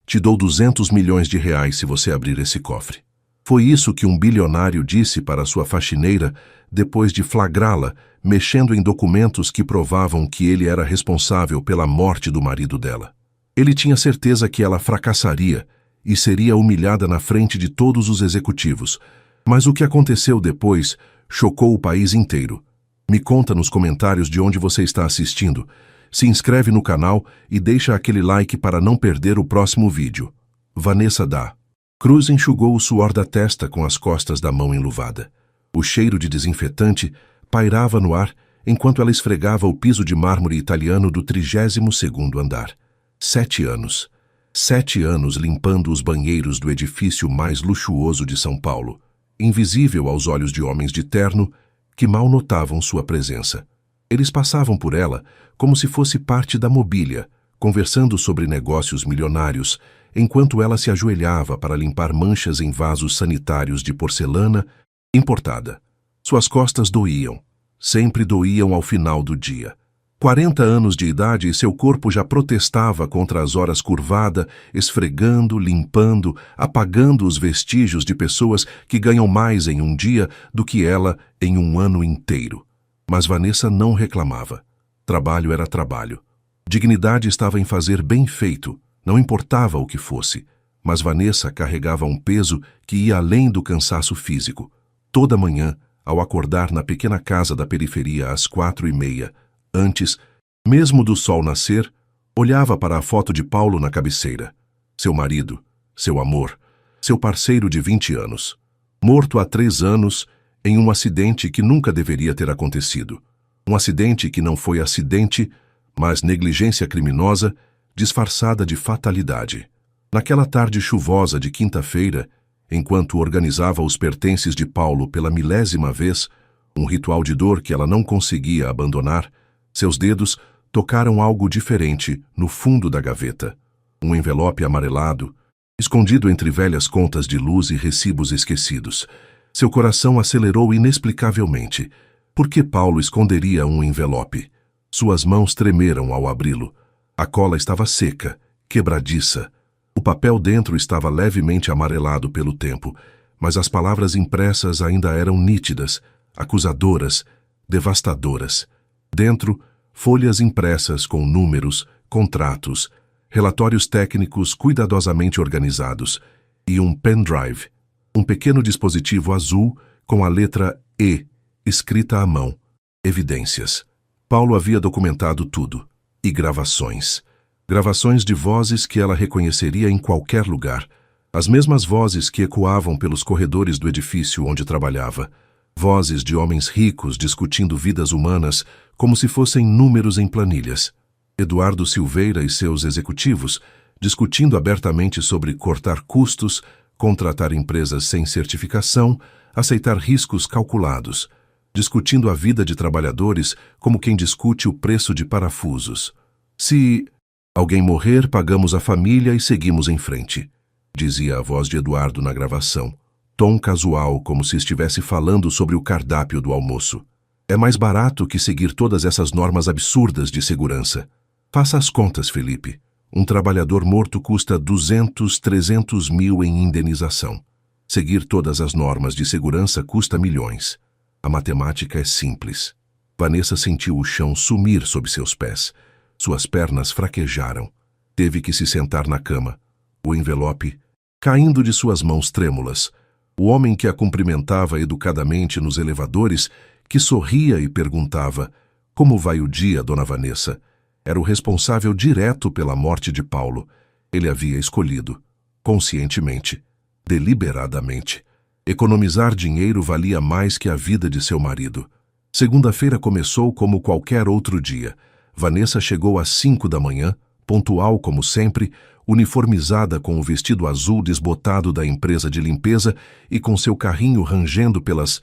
Te dou 200 milhões de reais se você abrir esse cofre. Foi isso que um bilionário disse para sua faxineira depois de flagrá-la mexendo em documentos que provavam que ele era responsável pela morte do marido dela. Ele tinha certeza que ela fracassaria e seria humilhada na frente de todos os executivos, mas o que aconteceu depois chocou o país inteiro. Me conta nos comentários de onde você está assistindo. Se inscreve no canal e deixa aquele like para não perder o próximo vídeo. Vanessa Dá. Cruz enxugou o suor da testa com as costas da mão enluvada. O cheiro de desinfetante pairava no ar enquanto ela esfregava o piso de mármore italiano do 32º andar. 7 anos. 7 anos limpando os banheiros do edifício mais luxuoso de São Paulo, invisível aos olhos de homens de terno que mal notavam sua presença. Eles passavam por ela como se fosse parte da mobília, conversando sobre negócios milionários, enquanto ela se ajoelhava para limpar manchas em vasos sanitários de porcelana importada. Suas costas doíam. Sempre doíam ao final do dia. 40 anos de idade e seu corpo já protestava contra as horas curvada, esfregando, limpando, apagando os vestígios de pessoas que ganham mais em um dia do que ela em um ano inteiro. Mas Vanessa não reclamava. Trabalho era trabalho. Dignidade estava em fazer bem feito, não importava o que fosse. Mas Vanessa carregava um peso que ia além do cansaço físico. Toda manhã, ao acordar na pequena casa da periferia às 4h30, antes, mesmo do sol nascer, olhava para a foto de Paulo na cabeceira. Seu marido, seu amor, seu parceiro de 20 anos. Morto há 3 anos em um acidente que nunca deveria ter acontecido. Um acidente que não foi acidente, mas negligência criminosa disfarçada de fatalidade. Naquela tarde chuvosa de quinta-feira, enquanto organizava os pertences de Paulo pela 1000ª vez, um ritual de dor que ela não conseguia abandonar, seus dedos tocaram algo diferente no fundo da gaveta. Um envelope amarelado, escondido entre velhas contas de luz e recibos esquecidos. Seu coração acelerou inexplicavelmente. Por que Paulo esconderia um envelope? Suas mãos tremeram ao abri-lo. A cola estava seca, quebradiça. O papel dentro estava levemente amarelado pelo tempo, mas as palavras impressas ainda eram nítidas, acusadoras, devastadoras. Dentro, folhas impressas com números, contratos, relatórios técnicos cuidadosamente organizados e um pendrive, um pequeno dispositivo azul com a letra E, escrita à mão. Evidências. Paulo havia documentado tudo. E gravações. Gravações de vozes que ela reconheceria em qualquer lugar. As mesmas vozes que ecoavam pelos corredores do edifício onde trabalhava. Vozes de homens ricos discutindo vidas humanas como se fossem números em planilhas. Eduardo Silveira e seus executivos discutindo abertamente sobre cortar custos, contratar empresas sem certificação, aceitar riscos calculados. Discutindo a vida de trabalhadores como quem discute o preço de parafusos. Se alguém morrer, pagamos a família e seguimos em frente, dizia a voz de Eduardo na gravação, tom casual como se estivesse falando sobre o cardápio do almoço. É mais barato que seguir todas essas normas absurdas de segurança. Faça as contas, Felipe. Um trabalhador morto custa 200, 300 mil em indenização. Seguir todas as normas de segurança custa milhões. A matemática é simples. Vanessa sentiu o chão sumir sob seus pés. Suas pernas fraquejaram. Teve que se sentar na cama. O envelope, caindo de suas mãos trêmulas. O homem que a cumprimentava educadamente nos elevadores, que sorria e perguntava: "Como vai o dia, dona Vanessa?" Era o responsável direto pela morte de Paulo. Ele havia escolhido, conscientemente, deliberadamente. Economizar dinheiro valia mais que a vida de seu marido. Segunda-feira começou como qualquer outro dia. Vanessa chegou às 5 da manhã, pontual como sempre, uniformizada com o vestido azul desbotado da empresa de limpeza e com seu carrinho rangendo pelas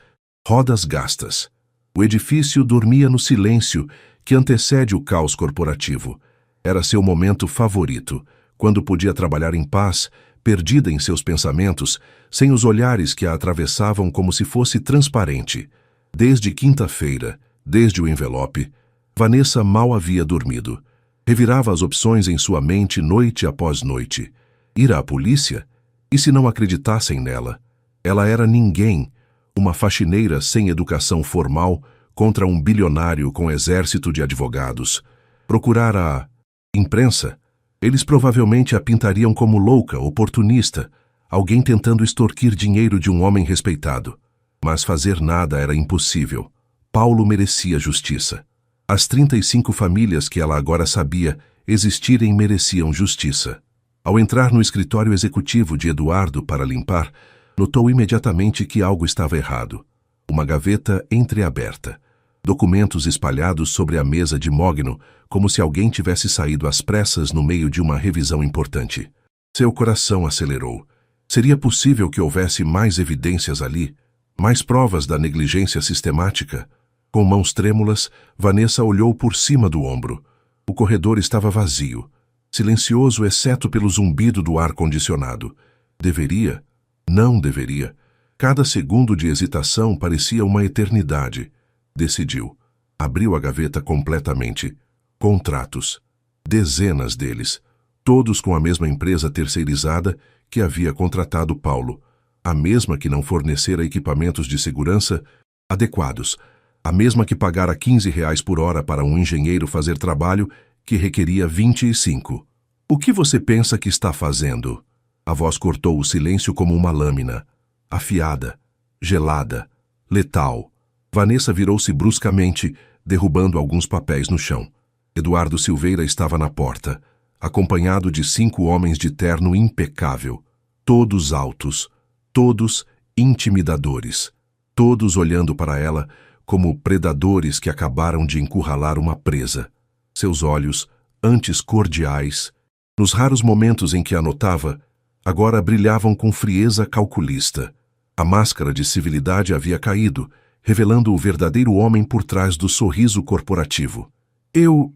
rodas gastas. O edifício dormia no silêncio que antecede o caos corporativo. Era seu momento favorito, quando podia trabalhar em paz, perdida em seus pensamentos, sem os olhares que a atravessavam como se fosse transparente. Desde quinta-feira, desde o envelope, Vanessa mal havia dormido. Revirava as opções em sua mente noite após noite. Ir à polícia? E se não acreditassem nela? Ela era ninguém, uma faxineira sem educação formal contra um bilionário com exército de advogados. Procurar a imprensa? Eles provavelmente a pintariam como louca, oportunista, alguém tentando extorquir dinheiro de um homem respeitado. Mas fazer nada era impossível. Paulo merecia justiça. As 35 famílias que ela agora sabia existirem mereciam justiça. Ao entrar no escritório executivo de Eduardo para limpar, notou imediatamente que algo estava errado. Uma gaveta entreaberta. Documentos espalhados sobre a mesa de mogno, como se alguém tivesse saído às pressas no meio de uma revisão importante. Seu coração acelerou. Seria possível que houvesse mais evidências ali? Mais provas da negligência sistemática? Com mãos trêmulas, Vanessa olhou por cima do ombro. O corredor estava vazio, silencioso exceto pelo zumbido do ar-condicionado. Deveria? Não deveria. Cada segundo de hesitação parecia uma eternidade. Decidiu. Abriu a gaveta completamente. Contratos. Dezenas deles. Todos com a mesma empresa terceirizada que havia contratado Paulo. A mesma que não fornecera equipamentos de segurança adequados. A mesma que pagara R$ 15 por hora para um engenheiro fazer trabalho que requeria 25. O que você pensa que está fazendo? A voz cortou o silêncio como uma lâmina. Afiada, gelada, letal. Vanessa virou-se bruscamente, derrubando alguns papéis no chão. Eduardo Silveira estava na porta, acompanhado de 5 homens de terno impecável. Todos altos, todos intimidadores. Todos olhando para ela como predadores que acabaram de encurralar uma presa. Seus olhos, antes cordiais, nos raros momentos em que a notava, agora brilhavam com frieza calculista. A máscara de civilidade havia caído, revelando o verdadeiro homem por trás do sorriso corporativo. Eu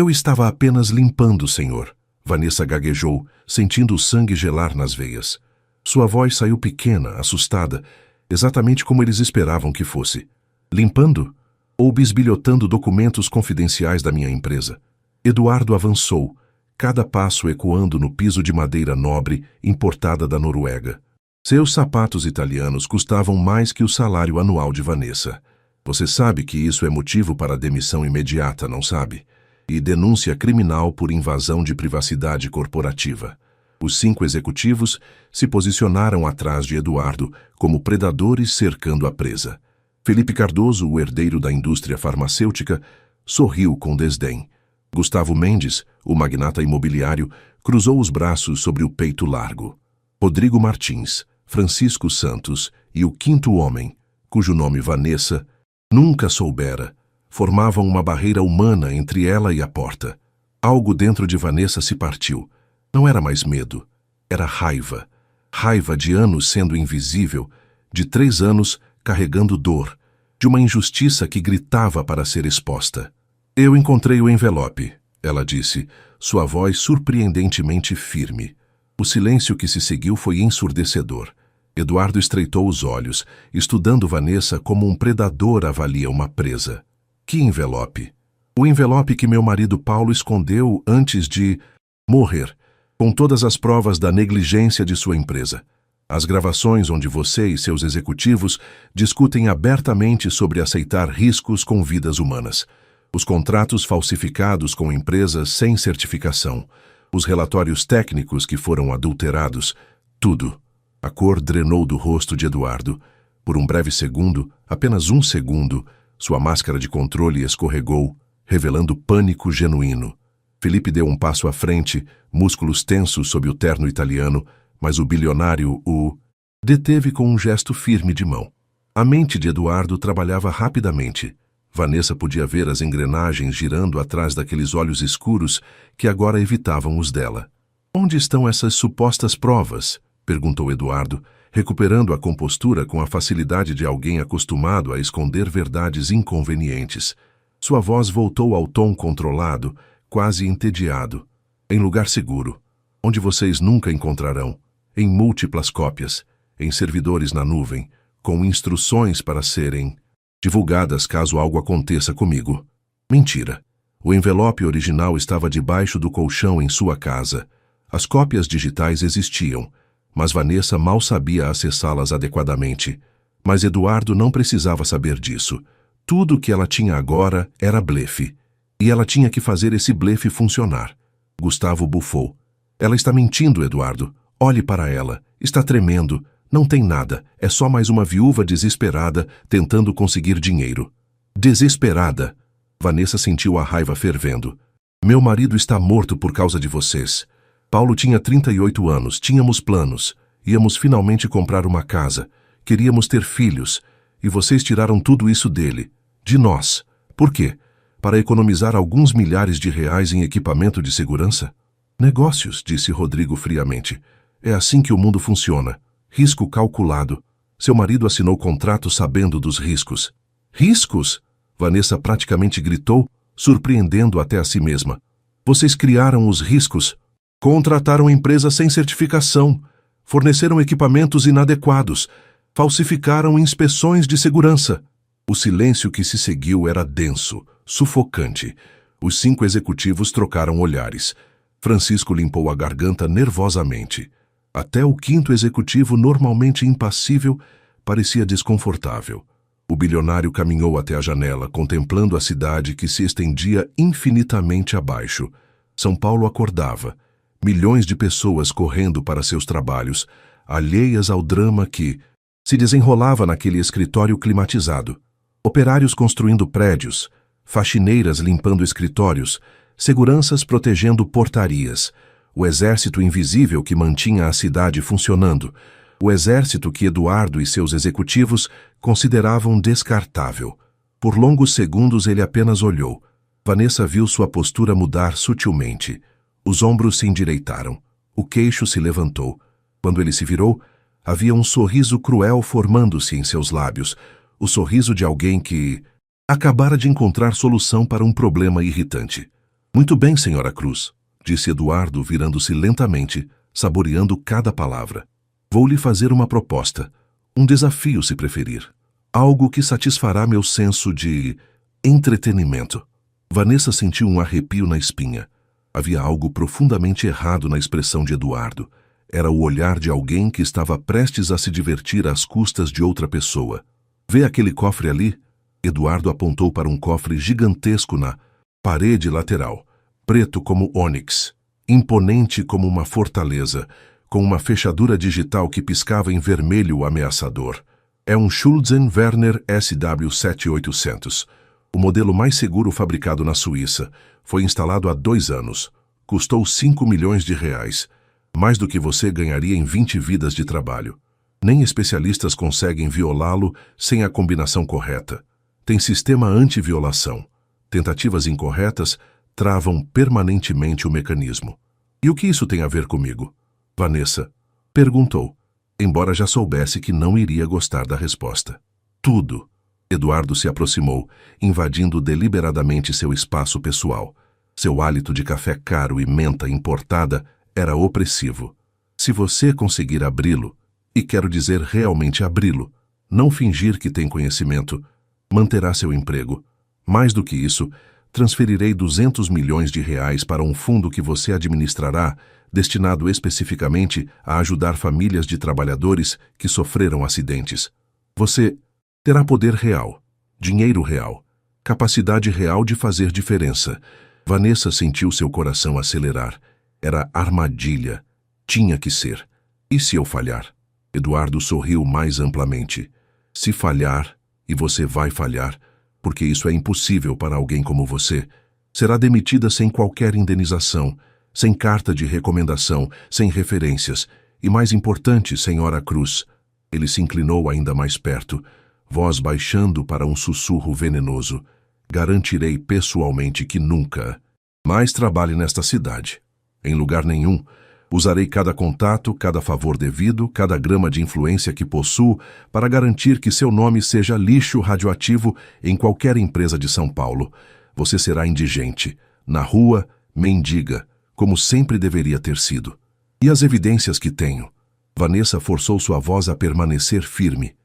estava apenas limpando, senhor. Vanessa gaguejou, sentindo o sangue gelar nas veias. Sua voz saiu pequena, assustada, exatamente como eles esperavam que fosse. Limpando? Ou bisbilhotando documentos confidenciais da minha empresa? Eduardo avançou, cada passo ecoando no piso de madeira nobre importada da Noruega. Seus sapatos italianos custavam mais que o salário anual de Vanessa. Você sabe que isso é motivo para demissão imediata, não sabe? E denúncia criminal por invasão de privacidade corporativa. Os 5 executivos se posicionaram atrás de Eduardo como predadores cercando a presa. Felipe Cardoso, o herdeiro da indústria farmacêutica, sorriu com desdém. Gustavo Mendes, o magnata imobiliário, cruzou os braços sobre o peito largo. Rodrigo Martins, Francisco Santos e o 5º homem, cujo nome Vanessa nunca soubera, formavam uma barreira humana entre ela e a porta. Algo dentro de Vanessa se partiu. Não era mais medo, era raiva. Raiva de anos sendo invisível, de 3 anos carregando dor, de uma injustiça que gritava para ser exposta. Eu encontrei o envelope, ela disse, sua voz surpreendentemente firme. O silêncio que se seguiu foi ensurdecedor. Eduardo estreitou os olhos, estudando Vanessa como um predador avalia uma presa. Que envelope? O envelope que meu marido Paulo escondeu antes de morrer, com todas as provas da negligência de sua empresa. As gravações onde você e seus executivos discutem abertamente sobre aceitar riscos com vidas humanas. Os contratos falsificados com empresas sem certificação. Os relatórios técnicos que foram adulterados. Tudo. A cor drenou do rosto de Eduardo. Por um breve segundo, apenas um segundo, sua máscara de controle escorregou, revelando pânico genuíno. Felipe deu um passo à frente, músculos tensos sob o terno italiano, mas o bilionário o deteve com um gesto firme de mão. A mente de Eduardo trabalhava rapidamente. Vanessa podia ver as engrenagens girando atrás daqueles olhos escuros que agora evitavam os dela. Onde estão essas supostas provas? Perguntou Eduardo, recuperando a compostura com a facilidade de alguém acostumado a esconder verdades inconvenientes. Sua voz voltou ao tom controlado, quase entediado. Em lugar seguro, onde vocês nunca encontrarão, em múltiplas cópias, em servidores na nuvem, com instruções para serem divulgadas caso algo aconteça comigo. Mentira. O envelope original estava debaixo do colchão em sua casa. As cópias digitais existiam, mas Vanessa mal sabia acessá-las adequadamente. Mas Eduardo não precisava saber disso. Tudo o que ela tinha agora era blefe. E ela tinha que fazer esse blefe funcionar. Gustavo bufou. Ela está mentindo, Eduardo. Olhe para ela. Está tremendo. Não tem nada. É só mais uma viúva desesperada tentando conseguir dinheiro. Desesperada. Vanessa sentiu a raiva fervendo. Meu marido está morto por causa de vocês. Paulo tinha 38 anos. Tínhamos planos. Íamos finalmente comprar uma casa. Queríamos ter filhos. E vocês tiraram tudo isso dele. De nós. Por quê? Para economizar alguns milhares de reais em equipamento de segurança? Negócios, disse Rodrigo friamente. É assim que o mundo funciona. Risco calculado. Seu marido assinou contrato sabendo dos riscos. Riscos? Vanessa praticamente gritou, surpreendendo até a si mesma. Vocês criaram os riscos. Contrataram empresas sem certificação. Forneceram equipamentos inadequados. Falsificaram inspeções de segurança. O silêncio que se seguiu era denso, sufocante. Os 5 executivos trocaram olhares. Francisco limpou a garganta nervosamente. Até o 5º executivo, normalmente impassível, parecia desconfortável. O bilionário caminhou até a janela, contemplando a cidade que se estendia infinitamente abaixo. São Paulo acordava. Milhões de pessoas correndo para seus trabalhos, alheias ao drama que se desenrolava naquele escritório climatizado. Operários construindo prédios, faxineiras limpando escritórios, seguranças protegendo portarias, o exército invisível que mantinha a cidade funcionando, o exército que Eduardo e seus executivos consideravam descartável. Por longos segundos ele apenas olhou. Vanessa viu sua postura mudar sutilmente. Os ombros se endireitaram. O queixo se levantou. Quando ele se virou, havia um sorriso cruel formando-se em seus lábios, o sorriso de alguém que acabara de encontrar solução para um problema irritante. Muito bem, senhora Cruz, disse Eduardo, virando-se lentamente, saboreando cada palavra. Vou lhe fazer uma proposta, um desafio se preferir. Algo que satisfará meu senso de entretenimento. Vanessa sentiu um arrepio na espinha. Havia algo profundamente errado na expressão de Eduardo. Era o olhar de alguém que estava prestes a se divertir às custas de outra pessoa. Vê aquele cofre ali? Eduardo apontou para um cofre gigantesco na parede lateral, preto como ônix, imponente como uma fortaleza, com uma fechadura digital que piscava em vermelho ameaçador. É um Schulzen Werner SW7800, o modelo mais seguro fabricado na Suíça. Foi instalado há 2 anos. Custou 5 milhões de reais, mais do que você ganharia em 20 vidas de trabalho. Nem especialistas conseguem violá-lo sem a combinação correta. Tem sistema anti-violação. Tentativas incorretas travam permanentemente o mecanismo. E o que isso tem a ver comigo? Vanessa perguntou, embora já soubesse que não iria gostar da resposta. Tudo. Eduardo se aproximou, invadindo deliberadamente seu espaço pessoal. Seu hálito de café caro e menta importada era opressivo. Se você conseguir abri-lo, e quero dizer realmente abri-lo, não fingir que tem conhecimento, manterá seu emprego. Mais do que isso, transferirei 200 milhões de reais para um fundo que você administrará, destinado especificamente a ajudar famílias de trabalhadores que sofreram acidentes. Você terá poder real, dinheiro real, capacidade real de fazer diferença. Vanessa sentiu seu coração acelerar. Era armadilha. Tinha que ser. E se eu falhar? Eduardo sorriu mais amplamente. Se falhar, e você vai falhar, porque isso é impossível para alguém como você, será demitida sem qualquer indenização, sem carta de recomendação, sem referências, e mais importante, senhora Cruz. Ele se inclinou ainda mais perto, voz baixando para um sussurro venenoso. Garantirei pessoalmente que nunca mais trabalhe nesta cidade. Em lugar nenhum. Usarei cada contato, cada favor devido, cada grama de influência que possuo para garantir que seu nome seja lixo radioativo em qualquer empresa de São Paulo. Você será indigente, na rua, mendiga, como sempre deveria ter sido. E as evidências que tenho? Vanessa forçou sua voz a permanecer firme.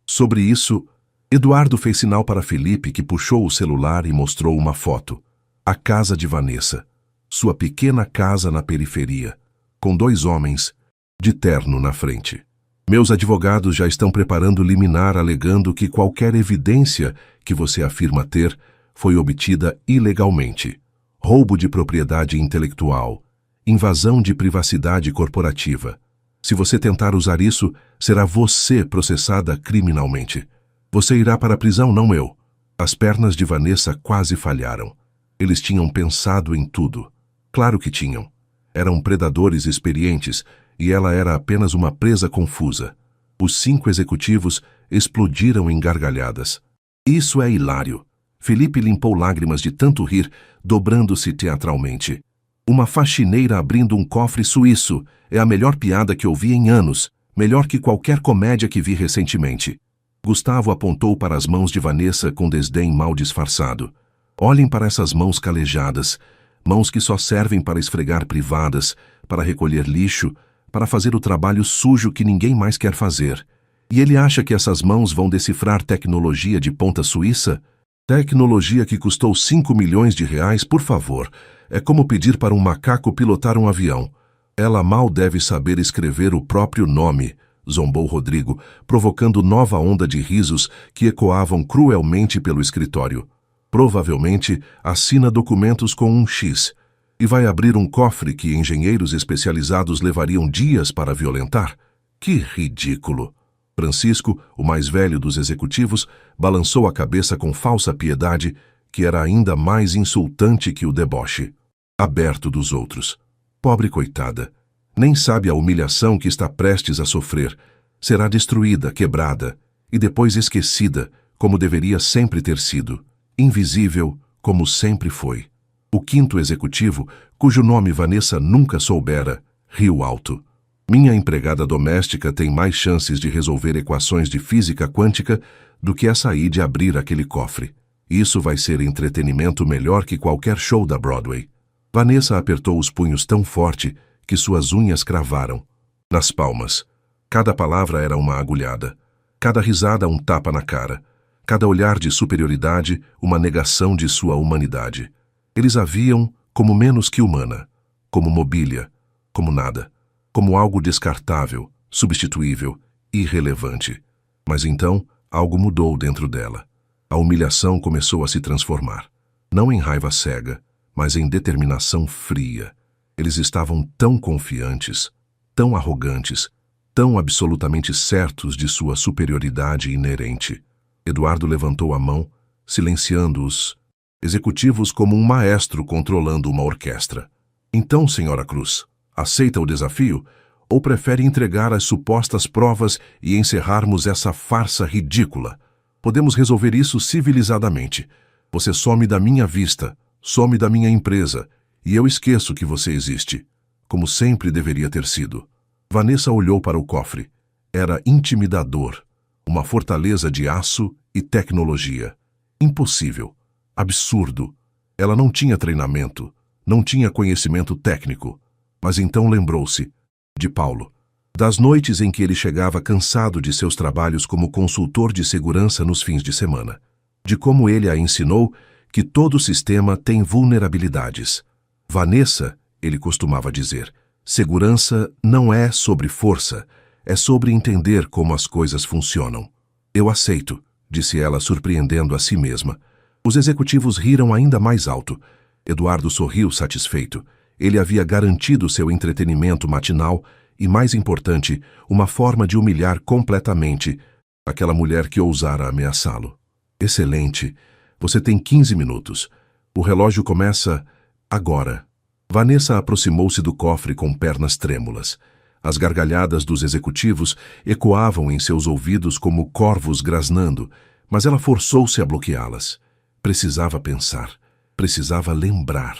Sobre isso, Eduardo fez sinal para Felipe, que puxou o celular e mostrou uma foto. A casa de Vanessa. Sua pequena casa na periferia, com 2 homens, de terno na frente. Meus advogados já estão preparando liminar alegando que qualquer evidência que você afirma ter foi obtida ilegalmente. Roubo de propriedade intelectual, invasão de privacidade corporativa. Se você tentar usar isso, será você processada criminalmente. Você irá para a prisão, não eu. As pernas de Vanessa quase falharam. Eles tinham pensado em tudo. Claro que tinham. Eram predadores experientes e ela era apenas uma presa confusa. Os 5 executivos explodiram em gargalhadas. Isso é hilário. Felipe limpou lágrimas de tanto rir, dobrando-se teatralmente. Uma faxineira abrindo um cofre suíço é a melhor piada que ouvi em anos, melhor que qualquer comédia que vi recentemente. Gustavo apontou para as mãos de Vanessa com desdém mal disfarçado. Olhem para essas mãos calejadas, mãos que só servem para esfregar privadas, para recolher lixo, para fazer o trabalho sujo que ninguém mais quer fazer. E ele acha que essas mãos vão decifrar tecnologia de ponta suíça? Tecnologia que custou 5 milhões de reais, por favor. É como pedir para um macaco pilotar um avião. Ela mal deve saber escrever o próprio nome, zombou Rodrigo, provocando nova onda de risos que ecoavam cruelmente pelo escritório. Provavelmente assina documentos com um X e vai abrir um cofre que engenheiros especializados levariam dias para violentar. Que ridículo! Francisco, o mais velho dos executivos, balançou a cabeça com falsa piedade, que era ainda mais insultante que o deboche aberto dos outros. Pobre coitada, nem sabe a humilhação que está prestes a sofrer. Será destruída, quebrada, e depois esquecida, como deveria sempre ter sido. Invisível, como sempre foi. O 5º executivo, cujo nome Vanessa nunca soubera, riu alto. Minha empregada doméstica tem mais chances de resolver equações de física quântica do que essa aí de abrir aquele cofre. Isso vai ser entretenimento melhor que qualquer show da Broadway. Vanessa apertou os punhos tão forte que suas unhas cravaram. Nas palmas. Cada palavra era uma agulhada. Cada risada um tapa na cara. Cada olhar de superioridade uma negação de sua humanidade. Eles a viam como menos que humana, como mobília, como nada. Como algo descartável, substituível, irrelevante. Mas então, algo mudou dentro dela. A humilhação começou a se transformar. Não em raiva cega, mas em determinação fria. Eles estavam tão confiantes, tão arrogantes, tão absolutamente certos de sua superioridade inerente. Eduardo levantou a mão, silenciando os executivos como um maestro controlando uma orquestra. Então, senhora Cruz, aceita o desafio ou prefere entregar as supostas provas e encerrarmos essa farsa ridícula? Podemos resolver isso civilizadamente. Você some da minha vista, some da minha empresa, e eu esqueço que você existe, como sempre deveria ter sido. Vanessa olhou para o cofre. Era intimidador, uma fortaleza de aço e tecnologia. Impossível, absurdo. Ela não tinha treinamento, não tinha conhecimento técnico. Mas então lembrou-se de Paulo, das noites em que ele chegava cansado de seus trabalhos como consultor de segurança nos fins de semana, de como ele a ensinou que todo sistema tem vulnerabilidades. Vanessa, ele costumava dizer, segurança não é sobre força, é sobre entender como as coisas funcionam. Eu aceito, disse ela, surpreendendo a si mesma. Os executivos riram ainda mais alto. Eduardo sorriu satisfeito. Ele havia garantido seu entretenimento matinal e, mais importante, uma forma de humilhar completamente aquela mulher que ousara ameaçá-lo. Excelente. Você tem 15 minutos. O relógio começa agora. Vanessa aproximou-se do cofre com pernas trêmulas. As gargalhadas dos executivos ecoavam em seus ouvidos como corvos grasnando, mas ela forçou-se a bloqueá-las. Precisava pensar. Precisava lembrar.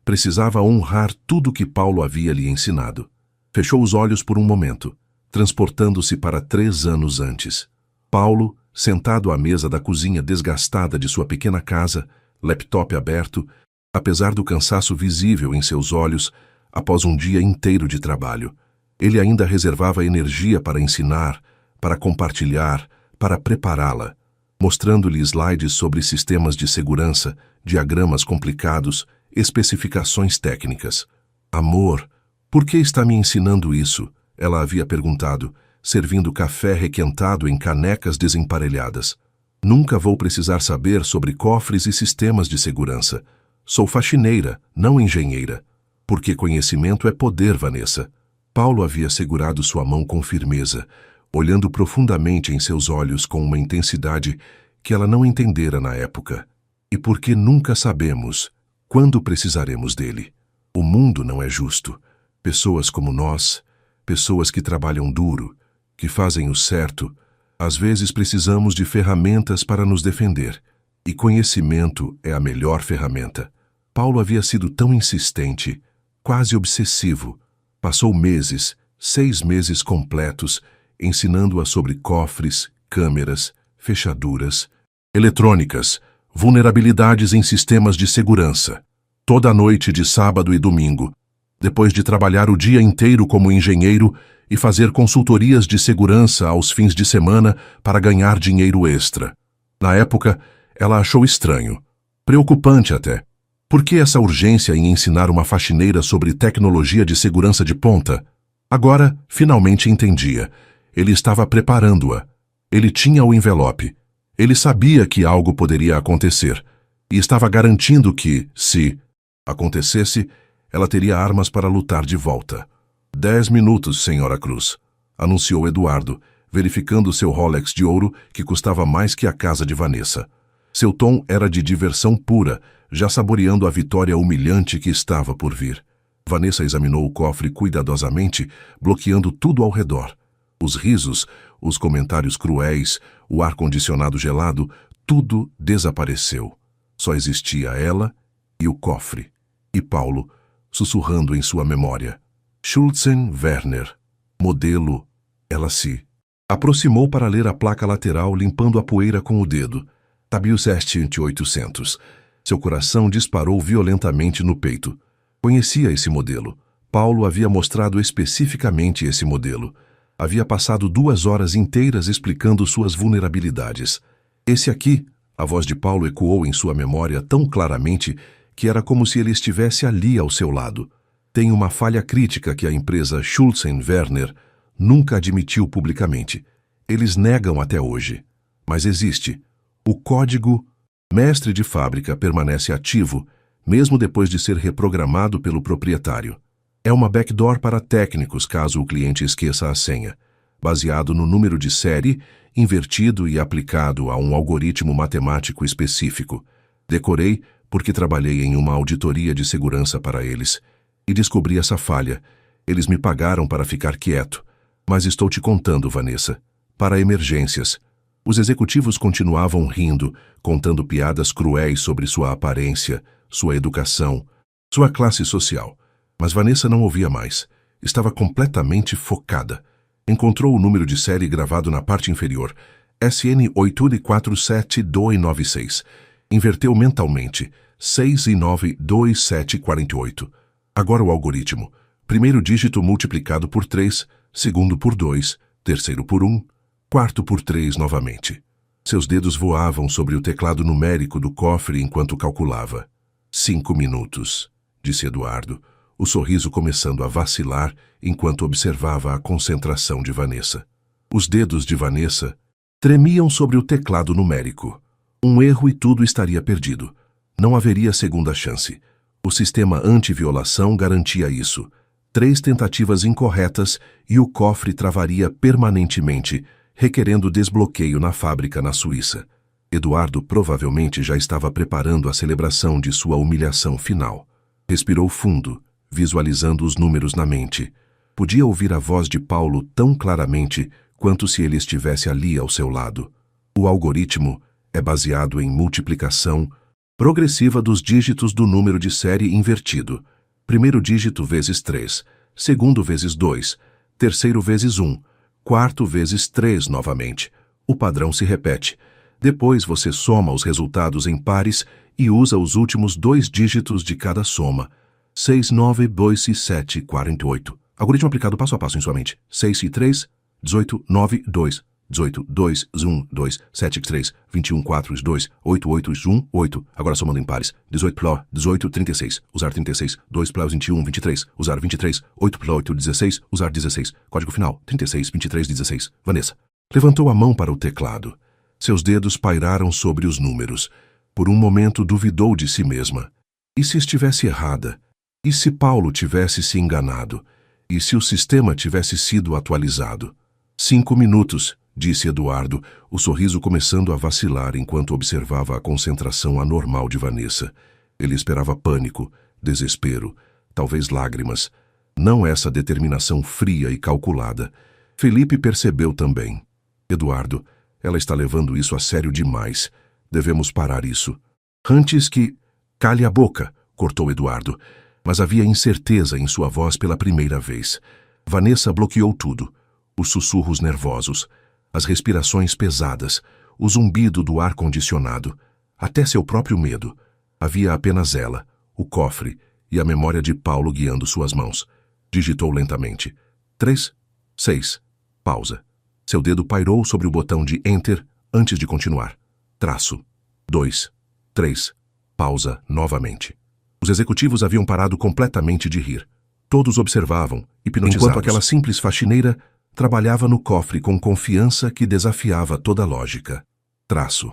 Precisava honrar tudo que Paulo havia lhe ensinado. Fechou os olhos por um momento, transportando-se para 3 anos antes. Paulo, sentado à mesa da cozinha desgastada de sua pequena casa, laptop aberto, apesar do cansaço visível em seus olhos, após um dia inteiro de trabalho. Ele ainda reservava energia para ensinar, para compartilhar, para prepará-la, mostrando-lhe slides sobre sistemas de segurança, diagramas complicados, especificações técnicas. Amor, por que está me ensinando isso? Ela havia perguntado, servindo café requentado em canecas desemparelhadas. Nunca vou precisar saber sobre cofres e sistemas de segurança. Sou faxineira, não engenheira. Porque conhecimento é poder, Vanessa. Paulo havia segurado sua mão com firmeza, olhando profundamente em seus olhos com uma intensidade que ela não entendera na época. E porque nunca sabemos quando precisaremos dele. O mundo não é justo. Pessoas como nós, pessoas que trabalham duro, que fazem o certo, às vezes precisamos de ferramentas para nos defender. E conhecimento é a melhor ferramenta. Paulo havia sido tão insistente, quase obsessivo. Passou meses, 6 meses completos, ensinando-a sobre cofres, câmeras, fechaduras, eletrônicas, vulnerabilidades em sistemas de segurança. Toda a noite de sábado e domingo, depois de trabalhar o dia inteiro como engenheiro e fazer consultorias de segurança aos fins de semana para ganhar dinheiro extra. Na época, ela achou estranho, preocupante até. Por que essa urgência em ensinar uma faxineira sobre tecnologia de segurança de ponta? Agora, finalmente entendia. Ele estava preparando-a. Ele tinha o envelope. Ele sabia que algo poderia acontecer. E estava garantindo que, se acontecesse, ela teria armas para lutar de volta. 10 minutos, Senhora Cruz, anunciou Eduardo, verificando seu Rolex de ouro que custava mais que a casa de Vanessa. Seu tom era de diversão pura, já saboreando a vitória humilhante que estava por vir. Vanessa examinou o cofre cuidadosamente, bloqueando tudo ao redor. Os risos, os comentários cruéis, o ar-condicionado gelado, tudo desapareceu. Só existia ela e o cofre. E Paulo, sussurrando em sua memória. Schultzen Werner. Modelo. Ela se aproximou para ler a placa lateral, limpando a poeira com o dedo. WST 800. Seu coração disparou violentamente no peito. Conhecia esse modelo. Paulo havia mostrado especificamente esse modelo. Havia passado 2 horas inteiras explicando suas vulnerabilidades. Esse aqui, a voz de Paulo ecoou em sua memória tão claramente que era como se ele estivesse ali ao seu lado. Tem uma falha crítica que a empresa Schultzen Werner nunca admitiu publicamente. Eles negam até hoje. Mas existe. O código mestre de fábrica permanece ativo, mesmo depois de ser reprogramado pelo proprietário. É uma backdoor para técnicos caso o cliente esqueça a senha, baseado no número de série, invertido e aplicado a um algoritmo matemático específico. Decorei porque trabalhei em uma auditoria de segurança para eles e descobri essa falha. Eles me pagaram para ficar quieto, mas estou te contando, Vanessa, para emergências. Os executivos continuavam rindo, contando piadas cruéis sobre sua aparência, sua educação, sua classe social. Mas Vanessa não ouvia mais. Estava completamente focada. Encontrou o número de série gravado na parte inferior, SN 847296. Inverteu mentalmente, 6,92748. Agora o algoritmo. Primeiro dígito multiplicado por 3, segundo por 2, terceiro por 1, quarto por 3 novamente. Seus dedos voavam sobre o teclado numérico do cofre enquanto calculava. 5 minutos, disse Eduardo, o sorriso começando a vacilar enquanto observava a concentração de Vanessa. Os dedos de Vanessa tremiam sobre o teclado numérico. Um erro e tudo estaria perdido. Não haveria segunda chance. O sistema anti-violação garantia isso. 3 tentativas incorretas e o cofre travaria permanentemente, requerendo desbloqueio na fábrica na Suíça. Eduardo provavelmente já estava preparando a celebração de sua humilhação final. Respirou fundo, visualizando os números na mente. Podia ouvir a voz de Paulo tão claramente quanto se ele estivesse ali ao seu lado. O algoritmo é baseado em multiplicação progressiva dos dígitos do número de série invertido. Primeiro dígito vezes 3, segundo vezes 2, terceiro vezes 1, quarto vezes 3 novamente. O padrão se repete. Depois você soma os resultados em pares e usa os últimos 2 dígitos de cada soma. 6, 9, 2 e 7, 48. Algoritmo aplicado passo a passo em sua mente. 6 e 3, 18, 9, 2. 18, 2, 1, 2, 7, 3, 21, 4, 2, 8, 8, 1, 8. Agora somando em pares. 18 pló, 18, 36. Usar 36. 2 pló, 21, 23. Usar 23. 8 pló, 8, 16. Usar 16. Código final. 36, 23, 16. Vanessa. Levantou a mão para o teclado. Seus dedos pairaram sobre os números. Por um momento duvidou de si mesma. E se estivesse errada? E se Paulo tivesse se enganado? E se o sistema tivesse sido atualizado? 5 minutos, disse Eduardo, o sorriso começando a vacilar enquanto observava a concentração anormal de Vanessa. Ele esperava pânico, desespero, talvez lágrimas. Não essa determinação fria e calculada. Felipe percebeu também. Eduardo, ela está levando isso a sério demais. Devemos parar isso. Antes que... Cale a boca, cortou Eduardo. Mas havia incerteza em sua voz pela primeira vez. Vanessa bloqueou tudo. Os sussurros nervosos, as respirações pesadas, o zumbido do ar-condicionado, até seu próprio medo. Havia apenas ela, o cofre e a memória de Paulo guiando suas mãos. Digitou lentamente. 3, 6. Pausa. Seu dedo pairou sobre o botão de Enter antes de continuar. Traço. 2, 3. Pausa novamente. Os executivos haviam parado completamente de rir. Todos observavam, hipnotizados, enquanto aquela simples faxineira trabalhava no cofre com confiança que desafiava toda lógica. Traço.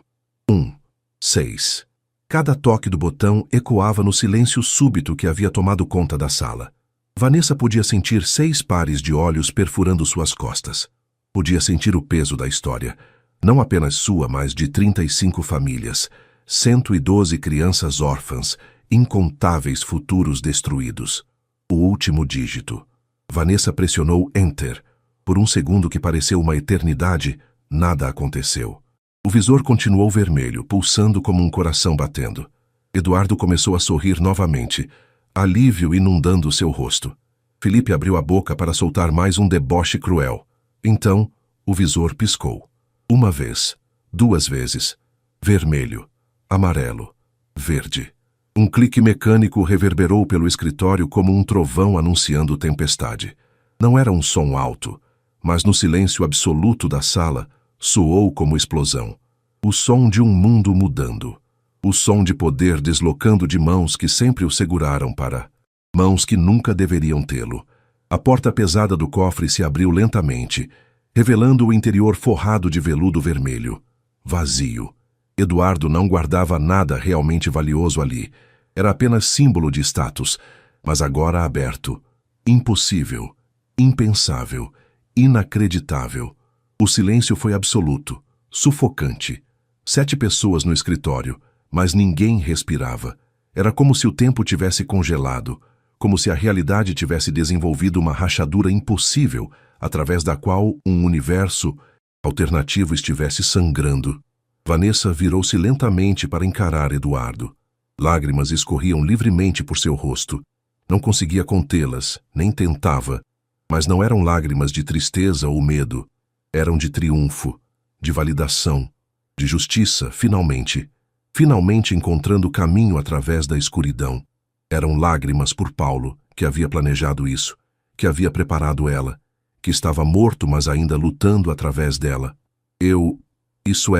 1, 6. Cada toque do botão ecoava no silêncio súbito que havia tomado conta da sala. Vanessa podia sentir 6 pares de olhos perfurando suas costas. Podia sentir o peso da história. Não apenas sua, mas de 35 famílias, 112 crianças órfãs, incontáveis futuros destruídos. O último dígito. Vanessa pressionou Enter. Por um segundo que pareceu uma eternidade, nada aconteceu. O visor continuou vermelho, pulsando como um coração batendo. Eduardo começou a sorrir novamente, alívio inundando seu rosto. Felipe abriu a boca para soltar mais um deboche cruel. Então, o visor piscou. 1 vez, 2 vezes. Vermelho, amarelo, verde. Um clique mecânico reverberou pelo escritório como um trovão anunciando tempestade. Não era um som alto, mas no silêncio absoluto da sala, soou como explosão. O som de um mundo mudando. O som de poder deslocando de mãos que sempre o seguraram para... mãos que nunca deveriam tê-lo. A porta pesada do cofre se abriu lentamente, revelando o interior forrado de veludo vermelho. Vazio. Eduardo não guardava nada realmente valioso ali. Era apenas símbolo de status, mas agora aberto. Impossível. Impensável. Inacreditável. O silêncio foi absoluto, sufocante. 7 pessoas no escritório, mas ninguém respirava. Era como se o tempo tivesse congelado, como se a realidade tivesse desenvolvido uma rachadura impossível, através da qual um universo alternativo estivesse sangrando. Vanessa virou-se lentamente para encarar Eduardo. Lágrimas escorriam livremente por seu rosto. Não conseguia contê-las, nem tentava. Mas não eram lágrimas de tristeza ou medo. Eram de triunfo, de validação, de justiça, finalmente. Finalmente encontrando caminho através da escuridão. Eram lágrimas por Paulo, que havia planejado isso, que havia preparado ela, que estava morto, mas ainda lutando através dela. Isso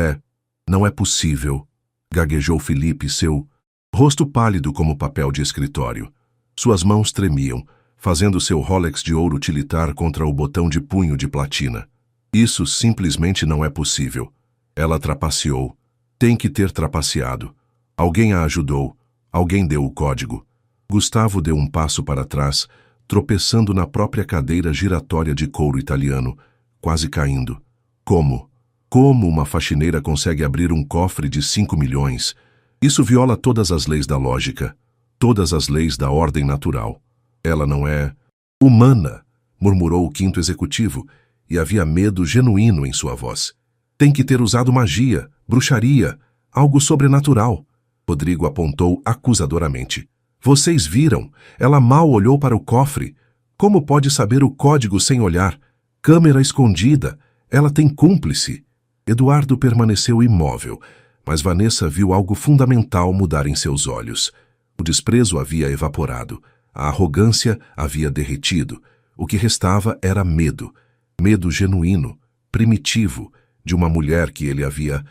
não é possível, gaguejou Felipe, seu rosto pálido como papel de escritório. Suas mãos tremiam, fazendo seu Rolex de ouro tilitar contra o botão de punho de platina. Isso simplesmente não é possível. Ela trapaceou. Tem que ter trapaceado. Alguém a ajudou. Alguém deu o código. Gustavo deu um passo para trás, tropeçando na própria cadeira giratória de couro italiano, quase caindo. Como uma faxineira consegue abrir um cofre de 5 milhões? Isso viola todas as leis da lógica, todas as leis da ordem natural. Ela não é humana, murmurou o 5º executivo, e havia medo genuíno em sua voz. Tem que ter usado magia, bruxaria, algo sobrenatural. Rodrigo apontou acusadoramente. Vocês viram, ela mal olhou para o cofre. Como pode saber o código sem olhar? Câmera escondida, ela tem cúmplice. Eduardo permaneceu imóvel, mas Vanessa viu algo fundamental mudar em seus olhos. O desprezo havia evaporado, a arrogância havia derretido. O que restava era medo. Medo genuíno, primitivo, de uma mulher que ele havia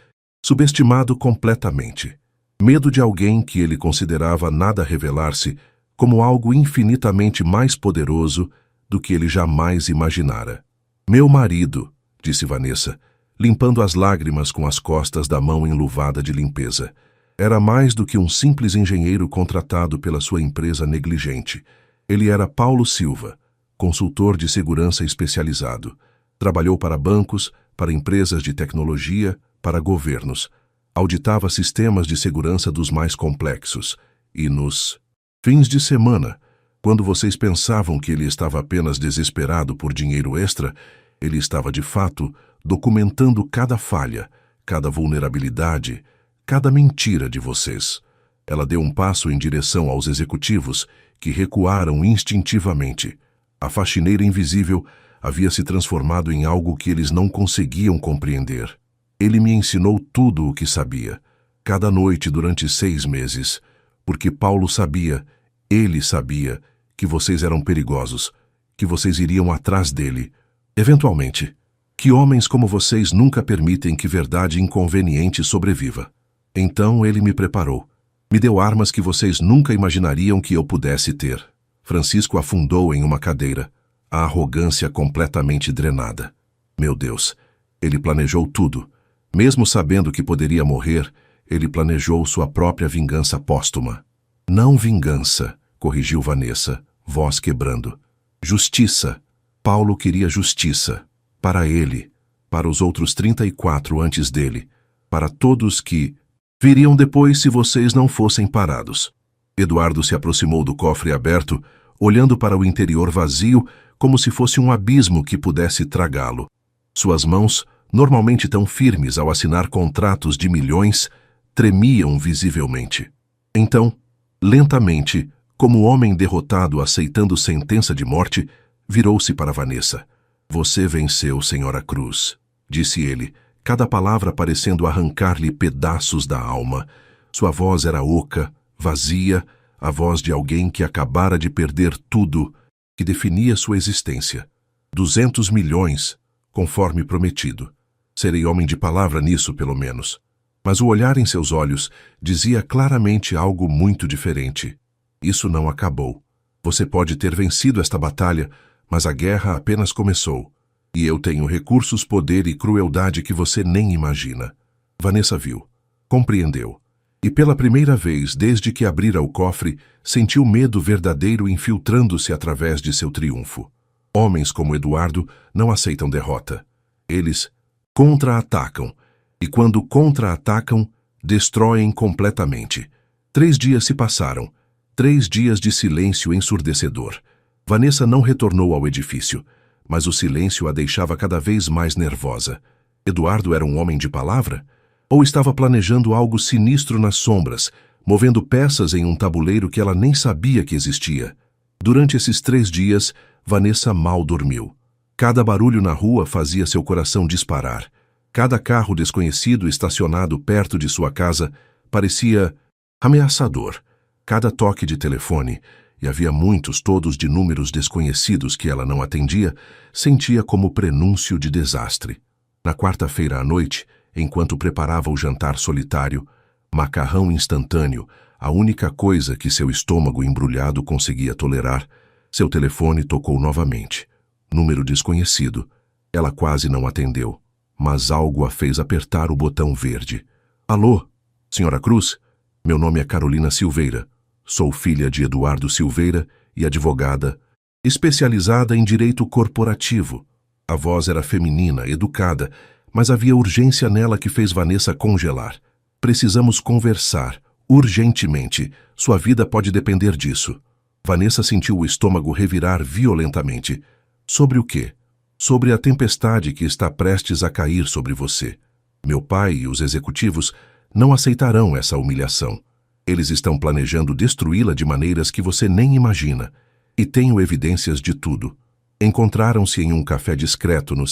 subestimado completamente. Medo de alguém que ele considerava nada revelar-se como algo infinitamente mais poderoso do que ele jamais imaginara. Meu marido, disse Vanessa, limpando as lágrimas com as costas da mão enluvada de limpeza. Era mais do que um simples engenheiro contratado pela sua empresa negligente. Ele era Paulo Silva, consultor de segurança especializado. Trabalhou para bancos, para empresas de tecnologia, para governos. Auditava sistemas de segurança dos mais complexos. E nos fins de semana, quando vocês pensavam que ele estava apenas desesperado por dinheiro extra, ele estava de fato documentando cada falha, cada vulnerabilidade, cada mentira de vocês. Ela deu um passo em direção aos executivos, que recuaram instintivamente. A faxineira invisível havia se transformado em algo que eles não conseguiam compreender. Ele me ensinou tudo o que sabia, cada noite durante 6 meses, porque Paulo sabia, ele sabia, que vocês eram perigosos, que vocês iriam atrás dele, eventualmente, que homens como vocês nunca permitem que verdade inconveniente sobreviva. Então ele me preparou. Me deu armas que vocês nunca imaginariam que eu pudesse ter. Francisco afundou em uma cadeira, a arrogância completamente drenada. Meu Deus, ele planejou tudo. Mesmo sabendo que poderia morrer, ele planejou sua própria vingança póstuma. Não vingança, corrigiu Vanessa, voz quebrando. Justiça. Paulo queria justiça. Para ele, para os outros 34 antes dele, para todos que viriam depois se vocês não fossem parados. Eduardo se aproximou do cofre aberto, olhando para o interior vazio como se fosse um abismo que pudesse tragá-lo. Suas mãos, normalmente tão firmes ao assinar contratos de milhões, tremiam visivelmente. Então, lentamente, como homem derrotado aceitando sentença de morte, virou-se para Vanessa. Você venceu, Senhora Cruz, disse ele, cada palavra parecendo arrancar-lhe pedaços da alma. Sua voz era oca, vazia, a voz de alguém que acabara de perder tudo que definia sua existência. 200 milhões, conforme prometido. Serei homem de palavra nisso, pelo menos. Mas o olhar em seus olhos dizia claramente algo muito diferente. Isso não acabou. Você pode ter vencido esta batalha, mas a guerra apenas começou. E eu tenho recursos, poder e crueldade que você nem imagina. Vanessa viu, compreendeu. E pela primeira vez desde que abrira o cofre, sentiu medo verdadeiro infiltrando-se através de seu triunfo. Homens como Eduardo não aceitam derrota. Eles contra-atacam, e quando contra-atacam, destroem completamente. 3 dias se passaram, 3 dias de silêncio ensurdecedor. Vanessa não retornou ao edifício, mas o silêncio a deixava cada vez mais nervosa. Eduardo era um homem de palavra? Ou estava planejando algo sinistro nas sombras, movendo peças em um tabuleiro que ela nem sabia que existia? Durante esses 3 dias, Vanessa mal dormiu. Cada barulho na rua fazia seu coração disparar. Cada carro desconhecido estacionado perto de sua casa parecia ameaçador. Cada toque de telefone, e havia muitos, todos de números desconhecidos que ela não atendia, sentia como prenúncio de desastre. Na quarta-feira à noite, enquanto preparava o jantar solitário, macarrão instantâneo, a única coisa que seu estômago embrulhado conseguia tolerar, seu telefone tocou novamente. Número desconhecido. Ela quase não atendeu, mas algo a fez apertar o botão verde. Alô, Senhora Cruz? Meu nome é Carolina Silveira. Sou filha de Eduardo Silveira e advogada, especializada em direito corporativo. A voz era feminina, educada, mas havia urgência nela que fez Vanessa congelar. Precisamos conversar, urgentemente. Sua vida pode depender disso. Vanessa sentiu o estômago revirar violentamente. Sobre o quê? Sobre a tempestade que está prestes a cair sobre você. Meu pai e os executivos não aceitarão essa humilhação. Eles estão planejando destruí-la de maneiras que você nem imagina. E tenho evidências de tudo. Encontraram-se em um café discreto no